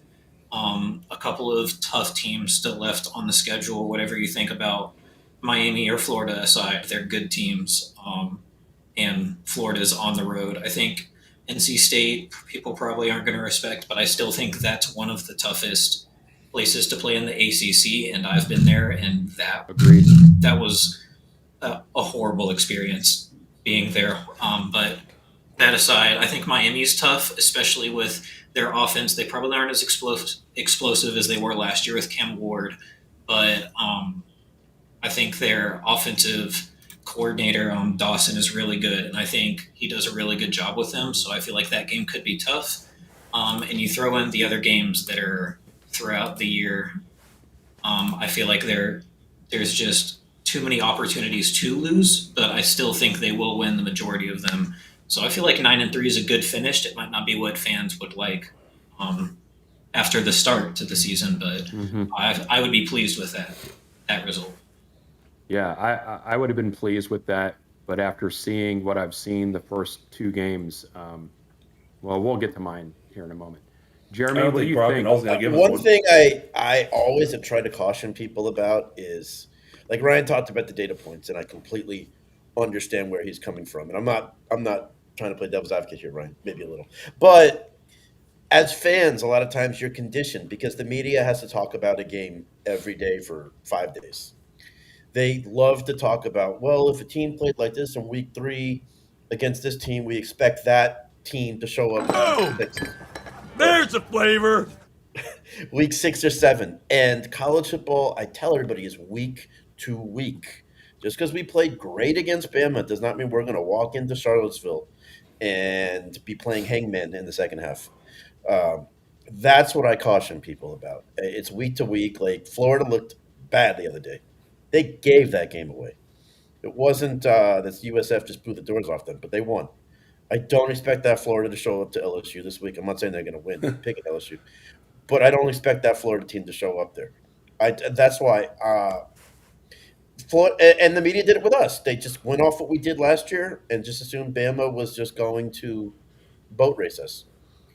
a couple of tough teams still left on the schedule. Whatever you think about Miami or Florida aside, they're good teams, and Florida's on the road. I think NC State people probably aren't going to respect, but I still think that's one of the toughest places to play in the ACC, and I've been there, and that was a horrible experience being there. But that aside, I think Miami's tough, especially with their offense. They probably aren't as explosive as they were last year with Cam Ward, but I think their offensive coordinator, Dawson, is really good, and I think he does a really good job with them. So I feel like that game could be tough. And you throw in the other games that are throughout the year, I feel like there's just too many opportunities to lose, but I still think they will win the majority of them. So I feel like 9-3 is a good finish. It might not be what fans would like after the start to the season, but I would be pleased with that result. Yeah, I would have been pleased with that, but after seeing what I've seen the first two games, well, we'll get to mine here in a moment. Jeremy, what do you think? One thing I always have tried to caution people about is, like Ryan talked about the data points, and I completely understand where he's coming from. And I'm not trying to play devil's advocate here, Ryan, maybe a little. But as fans, a lot of times you're conditioned because the media has to talk about a game every day for 5 days. They love to talk about, well, if a team played like this in week 3 against this team, we expect that team to show up. Oh, there's a flavor. Week 6 or 7. And college football, I tell everybody, is week to week. Just because we played great against Bama does not mean we're going to walk into Charlottesville and be playing hangman in the second half. That's what I caution people about. It's week to week. Like Florida looked bad the other day. They gave that game away. It wasn't that USF just blew the doors off them, but they won. I don't expect that Florida to show up to LSU this week. I'm not saying they're going to win. I'm picking LSU. But I don't expect that Florida team to show up there. That's why and the media did it with us. They just went off what we did last year and just assumed Bama was just going to boat race us.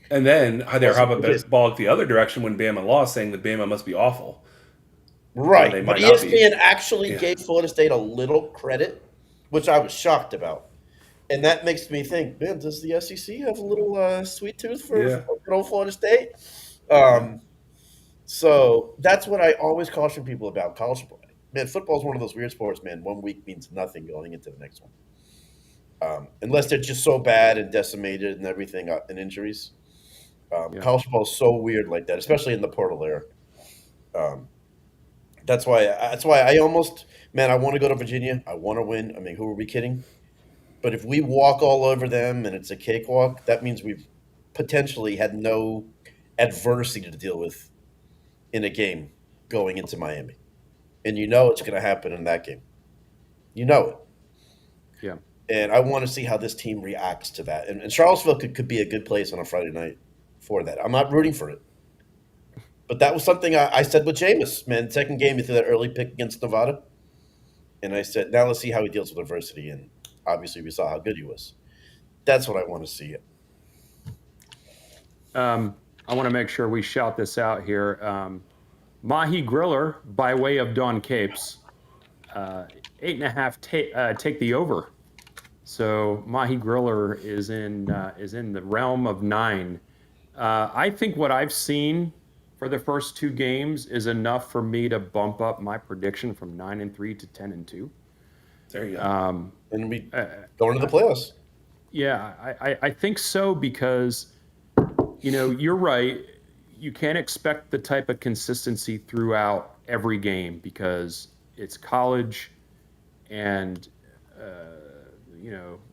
And then they're hyperbolic the other direction when Bama lost, saying that Bama must be awful. Right. But ESPN actually gave Florida State a little credit, which I was shocked about. And that makes me think, man, does the SEC have a little sweet tooth for Yeah. good old Florida State? So that's what I always caution people about college football. Man, football is one of those weird sports, man. 1 week means nothing going into the next one. Unless they're just so bad and decimated and everything and injuries. College football is so weird like that, especially in the portal era. That's why I almost, man, I want to go to Virginia. I want to win. I mean, who are we kidding? But if we walk all over them and it's a cakewalk, that means we've potentially had no adversity to deal with in a game going into Miami. And you know it's going to happen in that game. You know it. Yeah. And I want to see how this team reacts to that. And Charlottesville could be a good place on a Friday night for that. I'm not rooting for it. But that was something I said with Jameis, man. Second game, he threw that early pick against Nevada. And I said, now let's see how he deals with adversity. And obviously we saw how good he was. That's what I want to see. I want to make sure we shout this out here. Mahi Griller, by way of Don Capes, 8.5 take the over. So Mahi Griller is in the realm of 9. I think what I've seen for the first 2 games is enough for me to bump up my prediction from 9-3 to 10-2. There you go. And we going to the playoffs. Yeah, I think so because, you're right. You can't expect the type of consistency throughout every game because it's college and,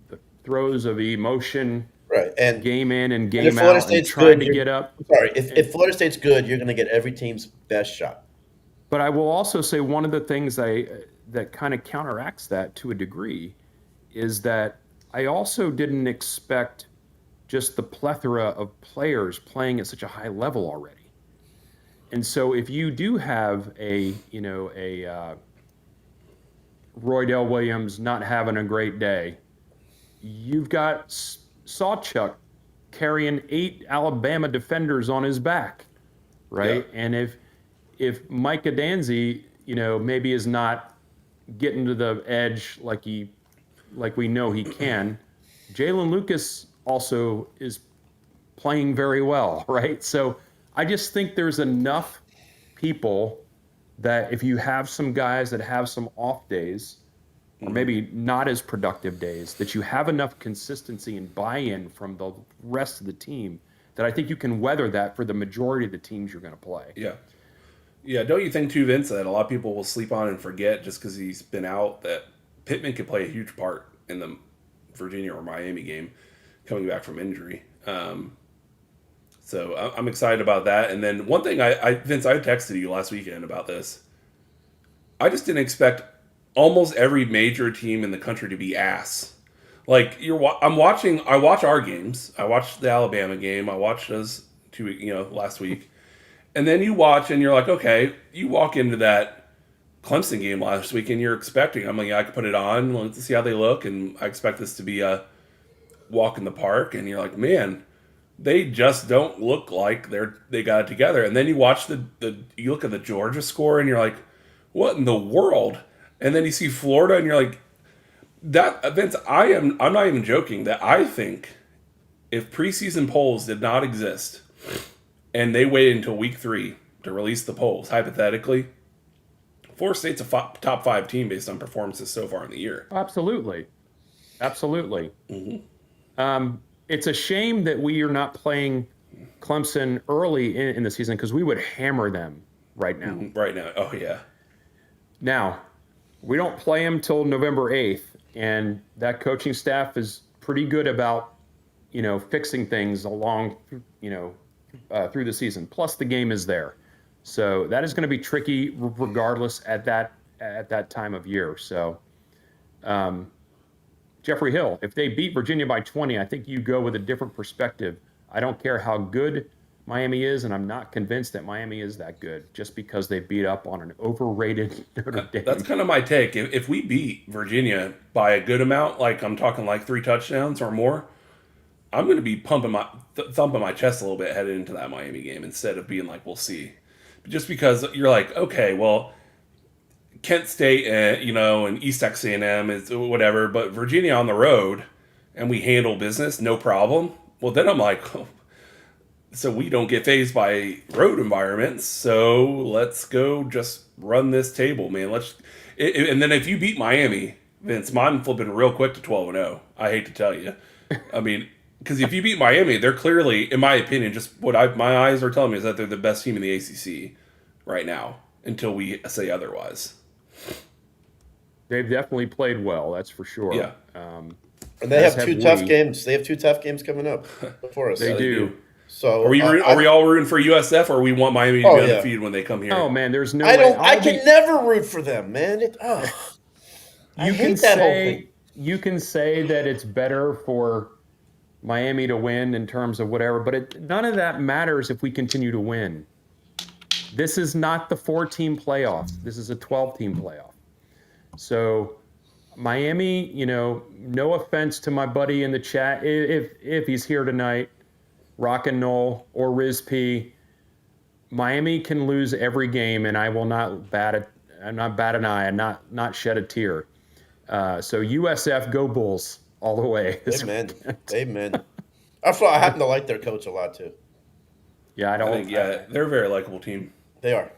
the throes of emotion, right? And game in and game out and trying to get up. Sorry, if Florida State's good, you're going to get every team's best shot. But I will also say one of the things that kind of counteracts that to a degree is that I also didn't expect just the plethora of players playing at such a high level already. And so if you do have a Roydell Williams not having a great day, you've got Sawchuck carrying 8 Alabama defenders on his back, right? Yeah. And if Micah Danzy, maybe is not getting to the edge like we know he can, Jalen Lucas also is playing very well, right? So I just think there's enough people that if you have some guys that have some off days, or maybe not as productive days, that you have enough consistency and buy-in from the rest of the team that I think you can weather that for the majority of the teams you're going to play. Yeah. Yeah, don't you think too, Vince, that a lot of people will sleep on and forget just because he's been out that Pittman could play a huge part in the Virginia or Miami game coming back from injury. So I'm excited about that. And then one thing, Vince, I texted you last weekend about this. I just didn't expect almost every major team in the country to be ass. Like I watch our games. I watched the Alabama game. I watched us last week. And then you watch and you're like, okay, you walk into that Clemson game last week and you're expecting, I'm like, I could put it on, let's see how they look, and I expect this to be a walk in the park, and you're like, man, they just don't look like they got it together. And then you watch you look at the Georgia score and you're like, what in the world? And then you see Florida and you're like, that Vince, I'm not even joking, that I think if preseason polls did not exist and they waited until week 3 to release the polls, hypothetically, Florida State's a top 5 team based on performances so far in the year. Absolutely. Mm-hmm. It's a shame that we are not playing Clemson early in the season because we would hammer them right now. Mm-hmm. Right now. Oh, yeah. Now, we don't play them till November 8th, and that coaching staff is pretty good about, fixing things along, through the season. Plus, the game is there. So that is going to be tricky regardless at that time of year. So, Jeffrey Hill, if they beat Virginia by 20, I think you go with a different perspective. I don't care how good Miami is, and I'm not convinced that Miami is that good just because they beat up on an overrated Notre Dame. That's kind of my take. If we beat Virginia by a good amount, like I'm talking like 3 touchdowns or more, I'm going to be thumping my chest a little bit headed into that Miami game instead of being like, we'll see. Just because you're like, okay, well, Kent State, and East Texas A&M is whatever, but Virginia on the road and we handle business, no problem. Well, then I'm like, oh, so we don't get phased by road environments. So let's go just run this table, man. And then if you beat Miami, Vince, I'm flipping real quick to 12-0. I hate to tell you. I mean, because if you beat Miami, they're clearly, in my opinion, just what my eyes are telling me is that they're the best team in the ACC right now until we say otherwise. They've definitely played well, that's for sure. Yeah. And they have two tough games. They have 2 tough games coming up before us. They do. So are we all rooting for USF, or we want Miami to be undefeated when they come here? Oh man, there's no. I can never root for them, man. I hate that whole thing. You can say that it's better for Miami to win in terms of whatever, but none of that matters if we continue to win. This is not the 4-team playoff. This is a 12-team playoff. So Miami, no offense to my buddy in the chat, if he's here tonight, Rockin' Nole or Riz P, Miami can lose every game, and I will not bat an eye and not shed a tear. So USF, go Bulls all the way. Amen. I happen to like their coach a lot too. Yeah, they're a very likable team. They are.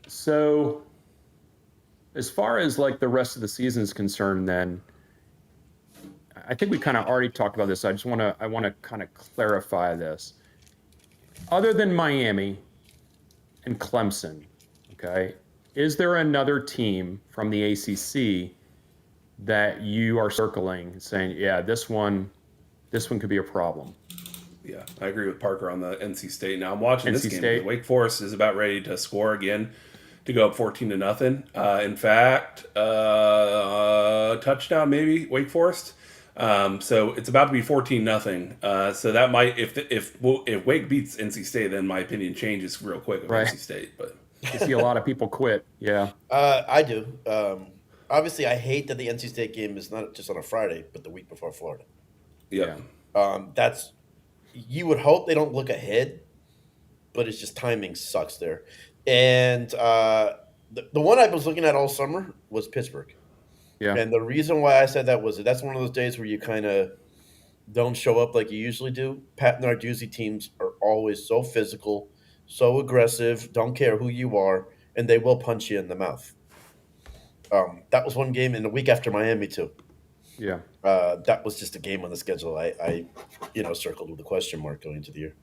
So as far as like the rest of the season is concerned, then I think we kind of already talked about this. I want to kind of clarify this. Other than Miami and Clemson, okay, is there another team from the ACC that you are circling and saying, yeah, this one could be a problem? Yeah, I agree with Parker on the NC State. Now I'm watching this game. State. Wake Forest is about ready to score again to go up 14-0. In fact, touchdown maybe Wake Forest. So it's about to be 14-0. So that might, if Wake beats NC State, then my opinion changes real quick of NC State. But you see a lot of people quit. Yeah, I do. Obviously, I hate that the NC State game is not just on a Friday, but the week before Florida. Yeah. You would hope they don't look ahead, but it's just timing sucks there. And the one I was looking at all summer was Pittsburgh. Yeah. And the reason why I said that was that's one of those days where you kind of don't show up like you usually do. Pat Narduzzi teams are always so physical, so aggressive, don't care who you are, and they will punch you in the mouth. That was one game in the week after Miami too. Yeah. That was just a game on the schedule I circled with a question mark going into the year.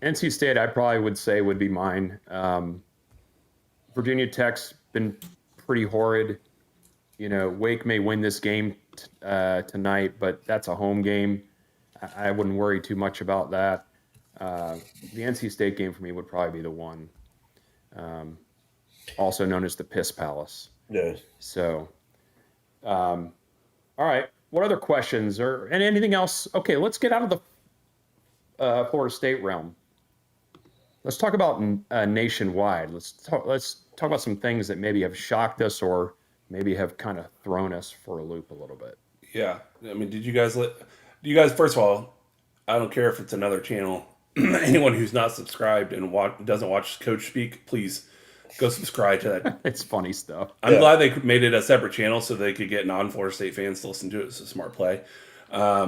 NC State, I probably would say would be mine. Virginia Tech's been pretty horrid. Wake may win this game tonight, but that's a home game. I wouldn't worry too much about that. The NC State game for me would probably be the one, also known as the Piss Palace. Yeah. So, all right. What other questions and anything else? Okay, let's get out of the Florida State realm. Let's talk about nationwide. Let's talk about some things that maybe have shocked us or maybe have kind of thrown us for a loop a little bit. Yeah. I mean, do you guys, first of all, I don't care if it's another channel. Anyone who's not subscribed and doesn't watch Coach Speak, please go subscribe to that. It's funny stuff. I'm glad they made it a separate channel so they could get non-Florida State fans to listen to it. It's a smart play. I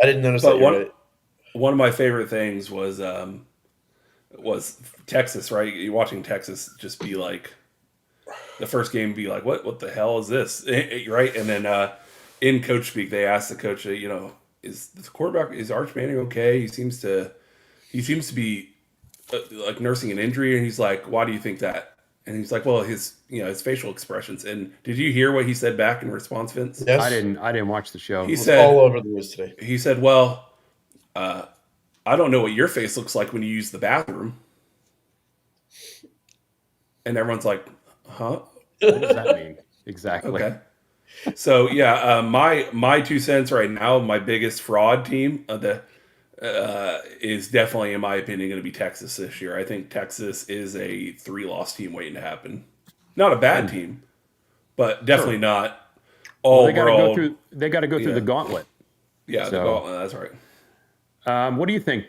didn't notice that. One of my favorite things was Texas, right? You're watching Texas just be like, the first game be like, what the hell is this? Right? And then in Coach Speak, they asked the coach, is the quarterback, is Arch Manning okay? He seems to be like nursing an injury, and he's like, why do you think that? And he's like, well, his facial expressions. And did you hear what he said back in response, Vince? Yes. I didn't watch the show. He said all over the news today. He said, well, I don't know what your face looks like when you use the bathroom. And everyone's like, huh? What does that mean? Exactly. Okay. So yeah, my 2 cents right now, my biggest fraud team is definitely, in my opinion, going to be Texas this year. I think Texas is a 3-loss team waiting to happen. Not a bad team, but definitely not all world. They got to go through the gauntlet. Yeah, the gauntlet. That's right. What do you think,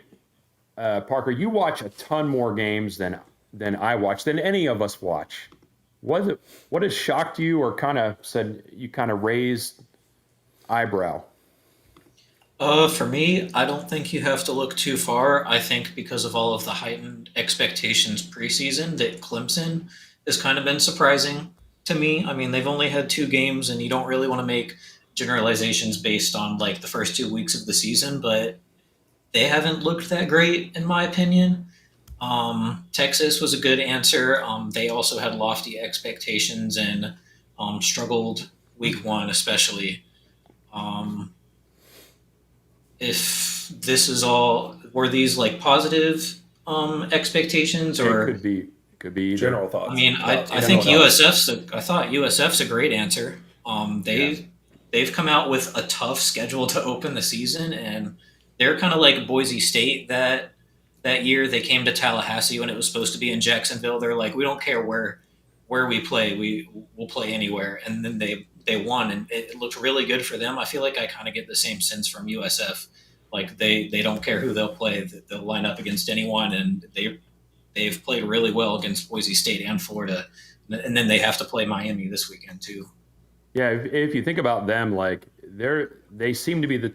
Parker? You watch a ton more games than I watch, than any of us watch. what has shocked you or kind of said you kind of raised eyebrow? For me, I don't think you have to look too far. I think because of all of the heightened expectations preseason, that Clemson has kind of been surprising to me. I mean, they've only had 2 games, and you don't really want to make generalizations based on like the first 2 weeks of the season, but they haven't looked that great, in my opinion. Texas was a good answer. They also had lofty expectations and struggled week 1, especially. Um, if this is all, were these like positive expectations, It or could be either. General thoughts. I mean, I think I thought USF's a great answer. They've come out with a tough schedule to open the season, and they're kind of like Boise State that year. They came to Tallahassee when it was supposed to be in Jacksonville. They're like, we don't care where we play, we'll play anywhere, and then they won, and it looked really good for them. I feel like I kind of get the same sense from USF. Like they don't care who they'll play; they'll line up against anyone, and they've played really well against Boise State and Florida, and then they have to play Miami this weekend too. Yeah, if you think about them, like they seem to be the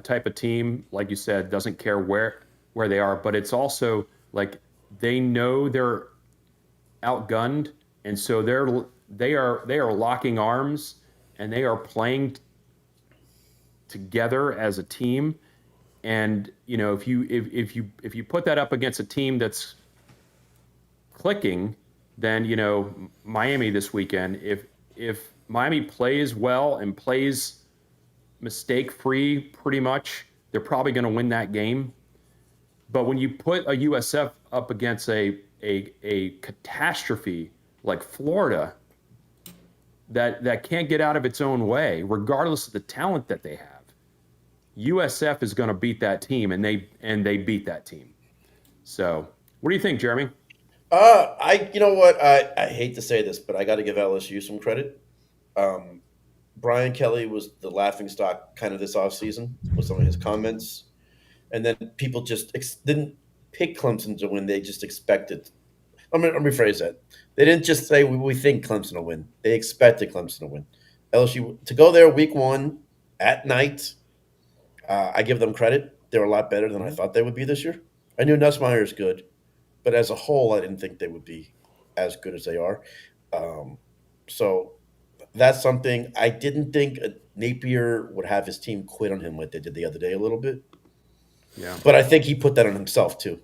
type of team, like you said, doesn't care where they are, but it's also like they know they're outgunned, and so they are locking arms, and they are playing together as a team. And if you put that up against a team that's clicking, then Miami this weekend, if Miami plays well and plays mistake-free pretty much, they're probably going to win that game. But when you put a USF up against a catastrophe like Florida that can't get out of its own way, regardless of the talent that they have, USF is going to beat that team, and they beat that team. So, what do you think, Jeremy? You know what? I hate to say this, but I got to give LSU some credit. Brian Kelly was the laughingstock kind of this offseason with some of his comments. And then people just didn't pick Clemson to win. They just expected. Let me rephrase that. They didn't just say, we think Clemson will win. They expected Clemson to win. LSU, to go there week 1 at night, I give them credit. They're a lot better than I thought they would be this year. I knew Nussmeier is good, but as a whole, I didn't think they would be as good as they are. So that's something. I didn't think Napier would have his team quit on him like they did the other day a little bit. Yeah. But I think he put that on himself too.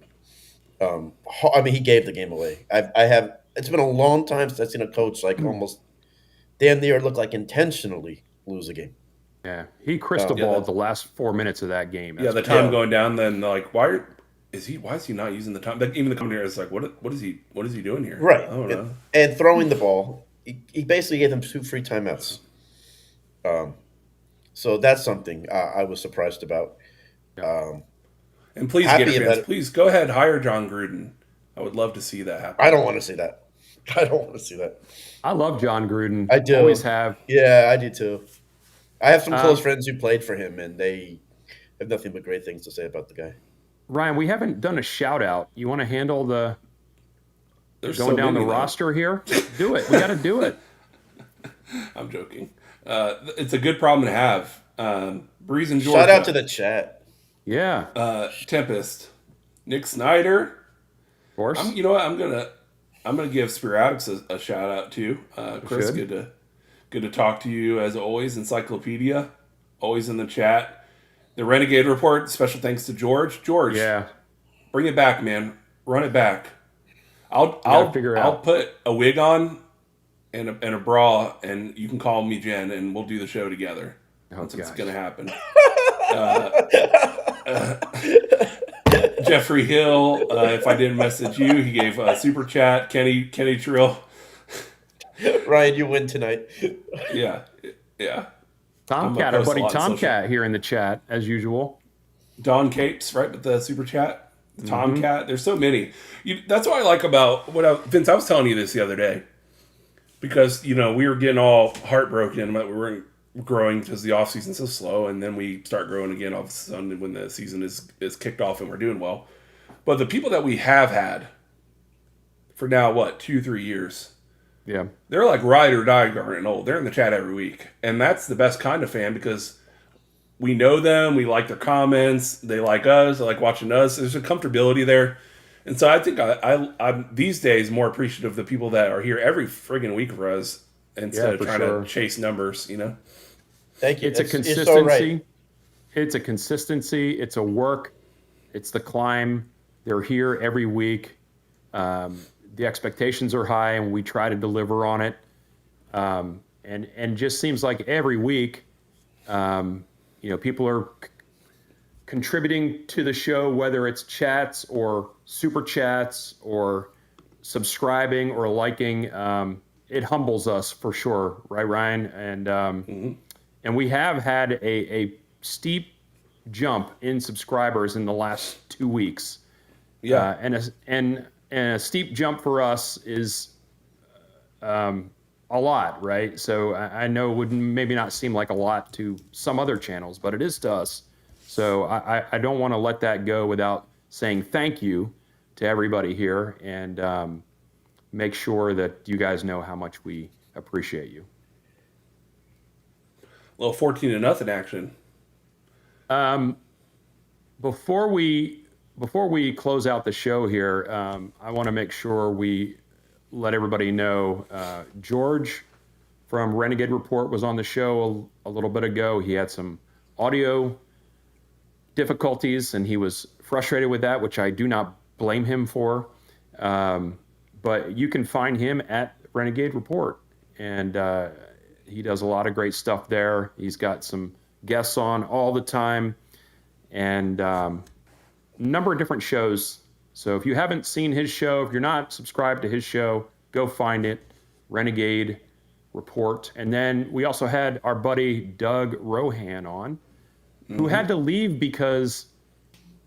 I mean, he gave the game away. It's been a long time since I've seen a coach like almost damn near look like intentionally lose a game. Yeah, he crystal balled the last 4 minutes of that game. The time going down. Then like, why is he not using the time? Like, even the commentator is like, what is he doing here? Right. I don't know. And throwing the ball, he basically gave them 2 free timeouts. So that's something I was surprised about. And please, Gator fans, please go ahead, hire John Gruden. I would love to see that happen. I don't want to see that. I love John Gruden. I do. Always have. Yeah, I do too. I have some close friends who played for him, and they have nothing but great things to say about the guy. Ryan, we haven't done a shout out. You want to handle the going down the roster here? Do it. We got to do it. I'm joking. It's a good problem to have. Breeze and Georgia. Shout out to the chat. Yeah. Tempest, Nick Snyder. Of course. You know what? I'm gonna give Spiratics a shout out too. Chris, good to talk to you as always. Encyclopedia, always in the chat. The Renegade Report. Special thanks to George. George, yeah, bring it back, man. Run it back. I'll put a wig on and a bra, and you can call me Jen, and we'll do the show together. That's what's gonna happen. Jeffrey Hill, if I didn't message you, he gave a super chat. Kenny Trill. Ryan, you win tonight. Yeah. Tomcat, our buddy Tomcat here in the chat, as usual. Don Capes, right, with the super chat. Tomcat. There's so many. That's what I like about Vince, I was telling you this the other day. Because, we were getting all heartbroken that we weren't growing because the off season's so slow, and then we start growing again all of a sudden when the season is kicked off and we're doing well. But the people that we have had for now, 2-3 years, Yeah. They're like ride or die Garnet and Nole. They're in the chat every week. And that's the best kind of fan because we know them, we like their comments, they like us, they like watching us. There's a comfortability there. And so I think I'm these days more appreciative of the people that are here every friggin' week for us instead of trying to chase numbers, you know? Thank you. It's a consistency. So right. It's a consistency. It's a work. It's the climb. They're here every week. The expectations are high, and we try to deliver on it. And just seems like every week, people are contributing to the show, whether it's chats or super chats or subscribing or liking. It humbles us for sure, right, Ryan? And we have had a steep jump in subscribers in the last 2 weeks. Yeah, and a steep jump for us is a lot, right? So I know it would maybe not seem like a lot to some other channels, but it is to us. So I don't want to let that go without saying thank you to everybody here and make sure that you guys know how much we appreciate you. A little 14-0 action. Before we close out the show here, I want to make sure we let everybody know George from Renegade Report was on the show a little bit ago. He had some audio difficulties, and he was frustrated with that, which I do not blame him for. But you can find him at Renegade Report, and he does a lot of great stuff there. He's got some guests on all the time, and number of different shows. So if you haven't seen his show, if you're not subscribed to his show, go find it, Renegade Report. And then we also had our buddy Doug Rohan on, who had to leave because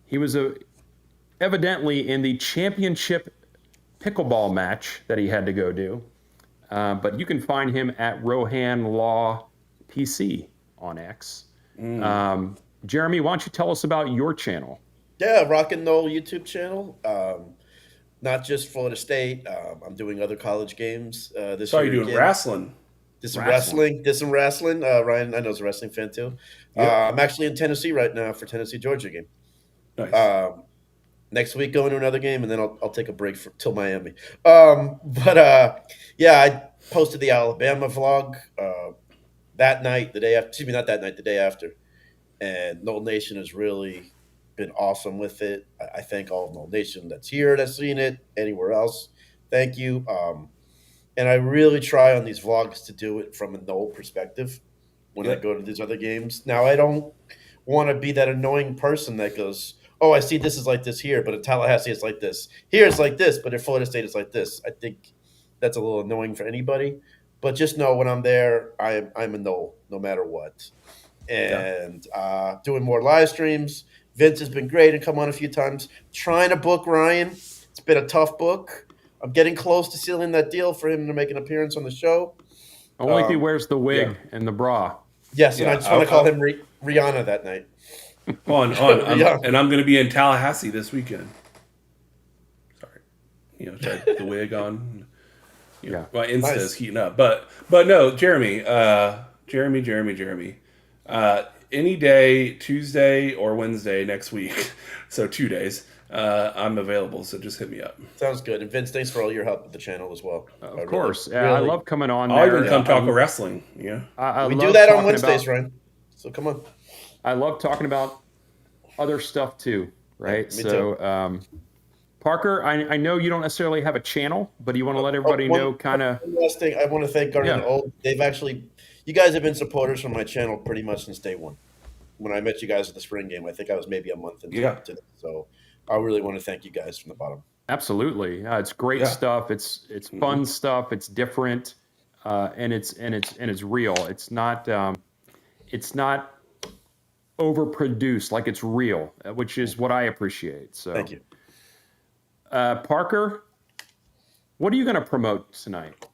he was evidently in the championship pickleball match that he had to go do. But you can find him at Rohan Law PC on X. Jeremy, why don't you tell us about your channel? Yeah, Rock and Nole YouTube channel. Not just Florida State. I'm doing other college games this So year. you're doing wrestling. Did some wrestling. Ryan, I know, is a wrestling fan too. I'm actually in Tennessee right now for Tennessee Georgia game. Nice. Next week going to another game, and then I'll take a break till Miami. I posted the Alabama vlog that night, the day after. Excuse me, not that night, the day after. And Nole Nation has really been awesome with it. I thank all of Nole Nation that's here, that's seen it, anywhere else. Thank you. And I really try on these vlogs to do it from a Nole perspective when I go to these other games. Now, I don't want to be that annoying person that goes, oh, I see this is like this here, but in Tallahassee it's like this. Here it's like this, but in Florida State it's like this. I think that's a little annoying for anybody. But just know when I'm there, I'm a Nole, no matter what. And doing more live streams. Vince has been great and come on a few times. Trying to book Ryan. It's been a tough book. I'm getting close to sealing that deal for him to make an appearance on the show. Only if he wears the wig and the bra. Yes, and I just want to call him Rihanna that night. And I'm going to be in Tallahassee this weekend. Sorry. The wig on. My Insta is heating up. But no, Jeremy. Any day, Tuesday or Wednesday next week, so 2 days, I'm available, so just hit me up. Sounds good. And Vince, thanks for all your help with the channel as well. Of course. I love coming on there. I'll even come talk wrestling. Yeah, we do that on Wednesdays, Ryan. So come on. I love talking about other stuff too, right? Me too. Parker, I know you don't necessarily have a channel, but you want to let everybody know kind of. Last thing, I want to thank Garnet and Nole. They've actually, you guys have been supporters from my channel pretty much since day one. When I met you guys at the spring game, I think I was maybe a month into it. So I really want to thank you guys from the bottom. Absolutely, it's great stuff. It's fun stuff. It's different, and it's real. It's not overproduced. Like, it's real, which is what I appreciate. So thank you. Parker, what are you going to promote tonight?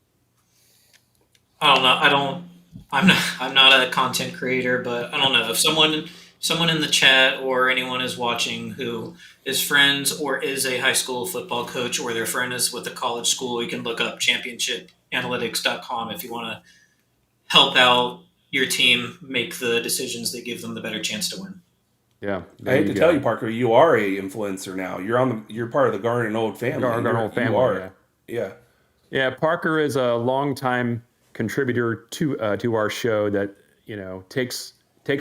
I don't know. I'm not a content creator, but I don't know if someone someone in the chat or anyone is watching who is friends or is a high school football coach, or their friend is with a college school, you can look up championshipanalytics.com if you want to help out your team make the decisions that give them the better chance to win. Yeah, I hate to tell you, Parker, you are a influencer now. You're part of the Garnet and Old family. Garnet Old family. You are. Yeah. Yeah, Parker is a longtime contributor to our show that takes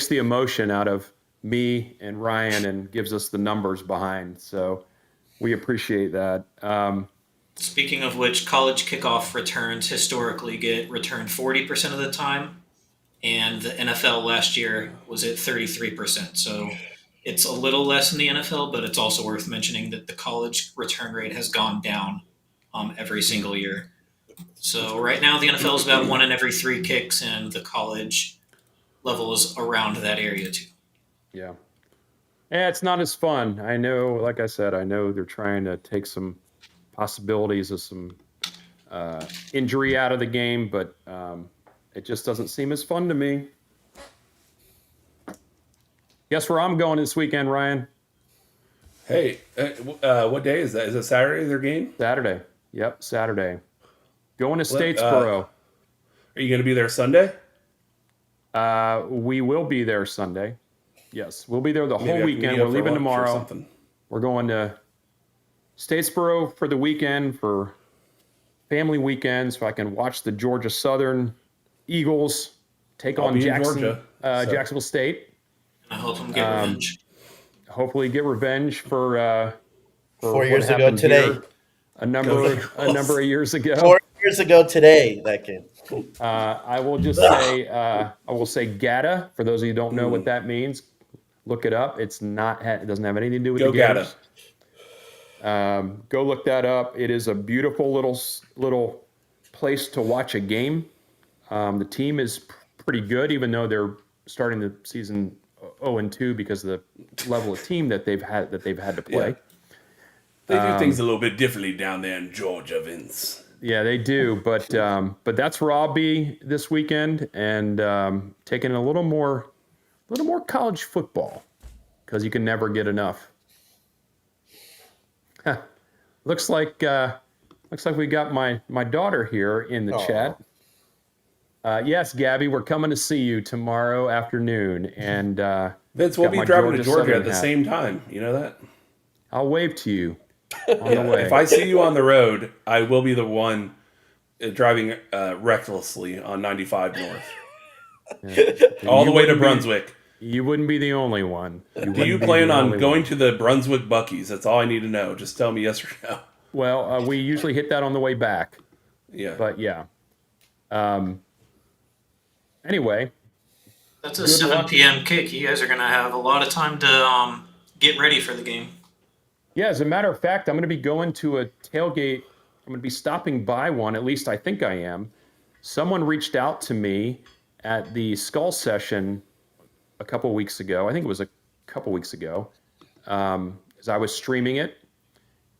the emotion out of me and Ryan and gives us the numbers behind. So we appreciate that. Speaking of which, college kickoff returns historically get returned 40% of the time, and the NFL last year was at 33%. So it's a little less in the NFL, but it's also worth mentioning that the college return rate has gone down every single year. So right now the NFL is about 1 in every 3 kicks, and the college level is around that area too. Yeah. Yeah, it's not as fun. I know, like I said, I know they're trying to take some possibilities of some injury out of the game, but it just doesn't seem as fun to me. Guess where I'm going this weekend, Ryan? Hey, what day is that? Is it Saturday, their game? Saturday. Yep, Saturday. Going to Statesboro. Are you going to be there Sunday? We will be there Sunday. Yes, we'll be there the whole weekend. We're leaving tomorrow. We're going to Statesboro for the weekend, for family weekend, so I can watch the Georgia Southern Eagles take on Jacksonville State. I hope I'm getting revenge. Hopefully get revenge for 4 years ago today. A number of years ago. 4 years ago today, that game. I will just say, I will say GATA. For those of you who don't know what that means, look it up. It doesn't have anything to do with the Gators. Go look that up. It is a beautiful little place to watch a game. The team is pretty good, even though they're starting the season 0-2 because of the level of team that they've had to play. Yeah. They do things a little bit differently down there in Georgia, Vince. Yeah, they do. But that's where I'll be this weekend, and taking a little more college football, because you can never get enough. Looks like we got my daughter here in the chat. Yes, Gabby, we're coming to see you tomorrow afternoon, and Vince, we'll be driving to Georgia at the same time. You know that? I'll wave to you on the way. If I see you on the road, I will be the one driving recklessly on 95 North, all the way to Brunswick. You wouldn't be the only one. Do you plan on going to the Brunswick Buc-ee's? That's all I need to know. Just tell me yes or no. Well, we usually hit that on the way back. Yeah. But yeah. Anyway. That's a 7 p.m. kick. You guys are going to have a lot of time to get ready for the game. Yeah, as a matter of fact, I'm going to be going to a tailgate. I'm going to be stopping by one. At least I think I am. Someone reached out to me at the Skull Session a couple weeks ago. I think it was a couple weeks ago, as I was streaming it,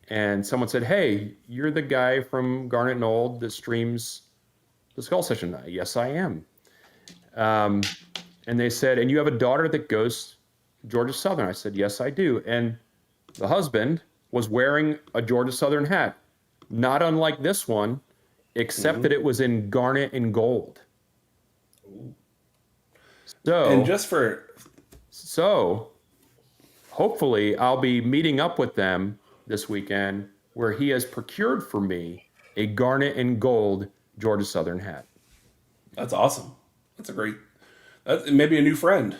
and someone said, "Hey, you're the guy from Garnet and Nole that streams the Skull Session." Yes, I am. And they said, "And you have a daughter that goes Georgia Southern?" I said, "Yes, I do." And the husband was wearing a Georgia Southern hat, not unlike this one, except that it was in garnet and gold. So hopefully I'll be meeting up with them this weekend, where he has procured for me a garnet and gold Georgia Southern hat. That's awesome. That's maybe a new friend.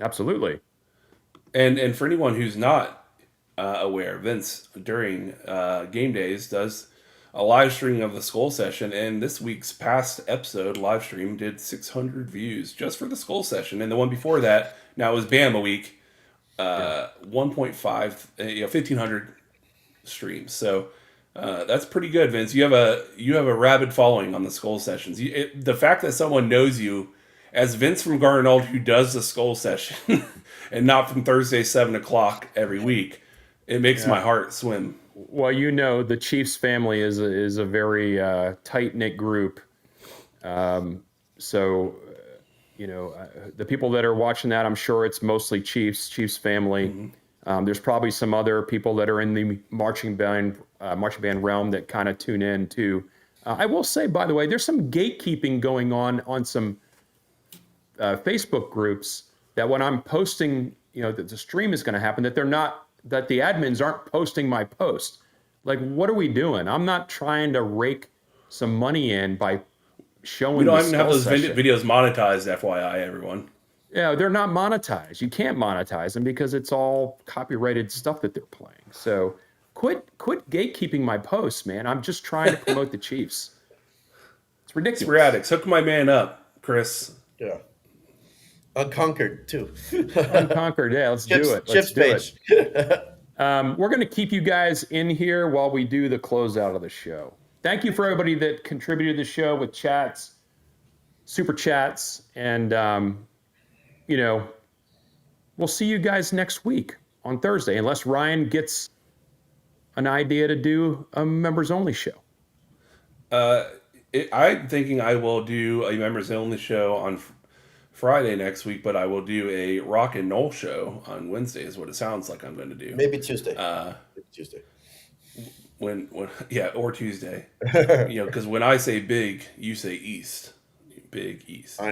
Absolutely. And for anyone who's not aware, Vince during game days does a live stream of the Skull Session, and this week's past episode live stream did 600 views just for the Skull Session, and the one before that, now it was Bama week, 1.5, 1,500 streams. So that's pretty good, Vince. You have a rabid following on the Skull Sessions. The fact that someone knows you as Vince from Garnet and Old, who does the Skull Session, and not from Thursday 7:00 every week, it makes my heart swim. Well, the Chiefs family is a very tight-knit group. So the people that are watching that, I'm sure it's mostly Chiefs family. There's probably some other people that are in the marching band realm that kind of tune in too. I will say, by the way, there's some gatekeeping going on some Facebook groups that when I'm posting, that the stream is going to happen, that the admins aren't posting my post. Like, what are we doing? I'm not trying to rake some money in by showing. We don't even have those videos monetized, FYI, everyone. Yeah, they're not monetized. You can't monetize them because it's all copyrighted stuff that they're playing. So quit gatekeeping my posts, man. I'm just trying to promote the Chiefs. It's ridiculous. Sporadics. Hook my man up, Chris. Yeah. Unconquered, too. Unconquered, yeah. Let's do it. Let's do it. We're going to keep you guys in here while we do the closeout of the show. Thank you for everybody that contributed to the show with chats, super chats, and we'll see you guys next week on Thursday, unless Ryan gets an idea to do a members only show. I'm thinking I will do a members only show on Friday next week, but I will do a Rock and Nole show on Wednesday. Is what it sounds like I'm going to do. Maybe Tuesday. Tuesday. Or Tuesday. Because when I say big, you say east. Big east. All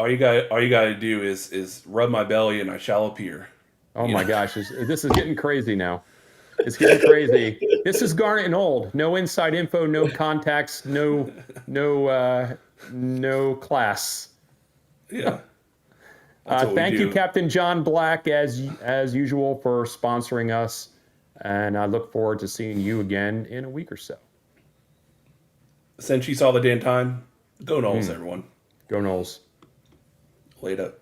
you got to do is rub my belly and I shall appear. Oh my gosh, this is getting crazy now. It's getting crazy. This is Garnet and Old. No inside info, no contacts, no class. Yeah. Thank you, Captain John Black, as usual, for sponsoring us. And I look forward to seeing you again in a week or so. Since you saw the damn time, go Noles, everyone. Go Noles. Later.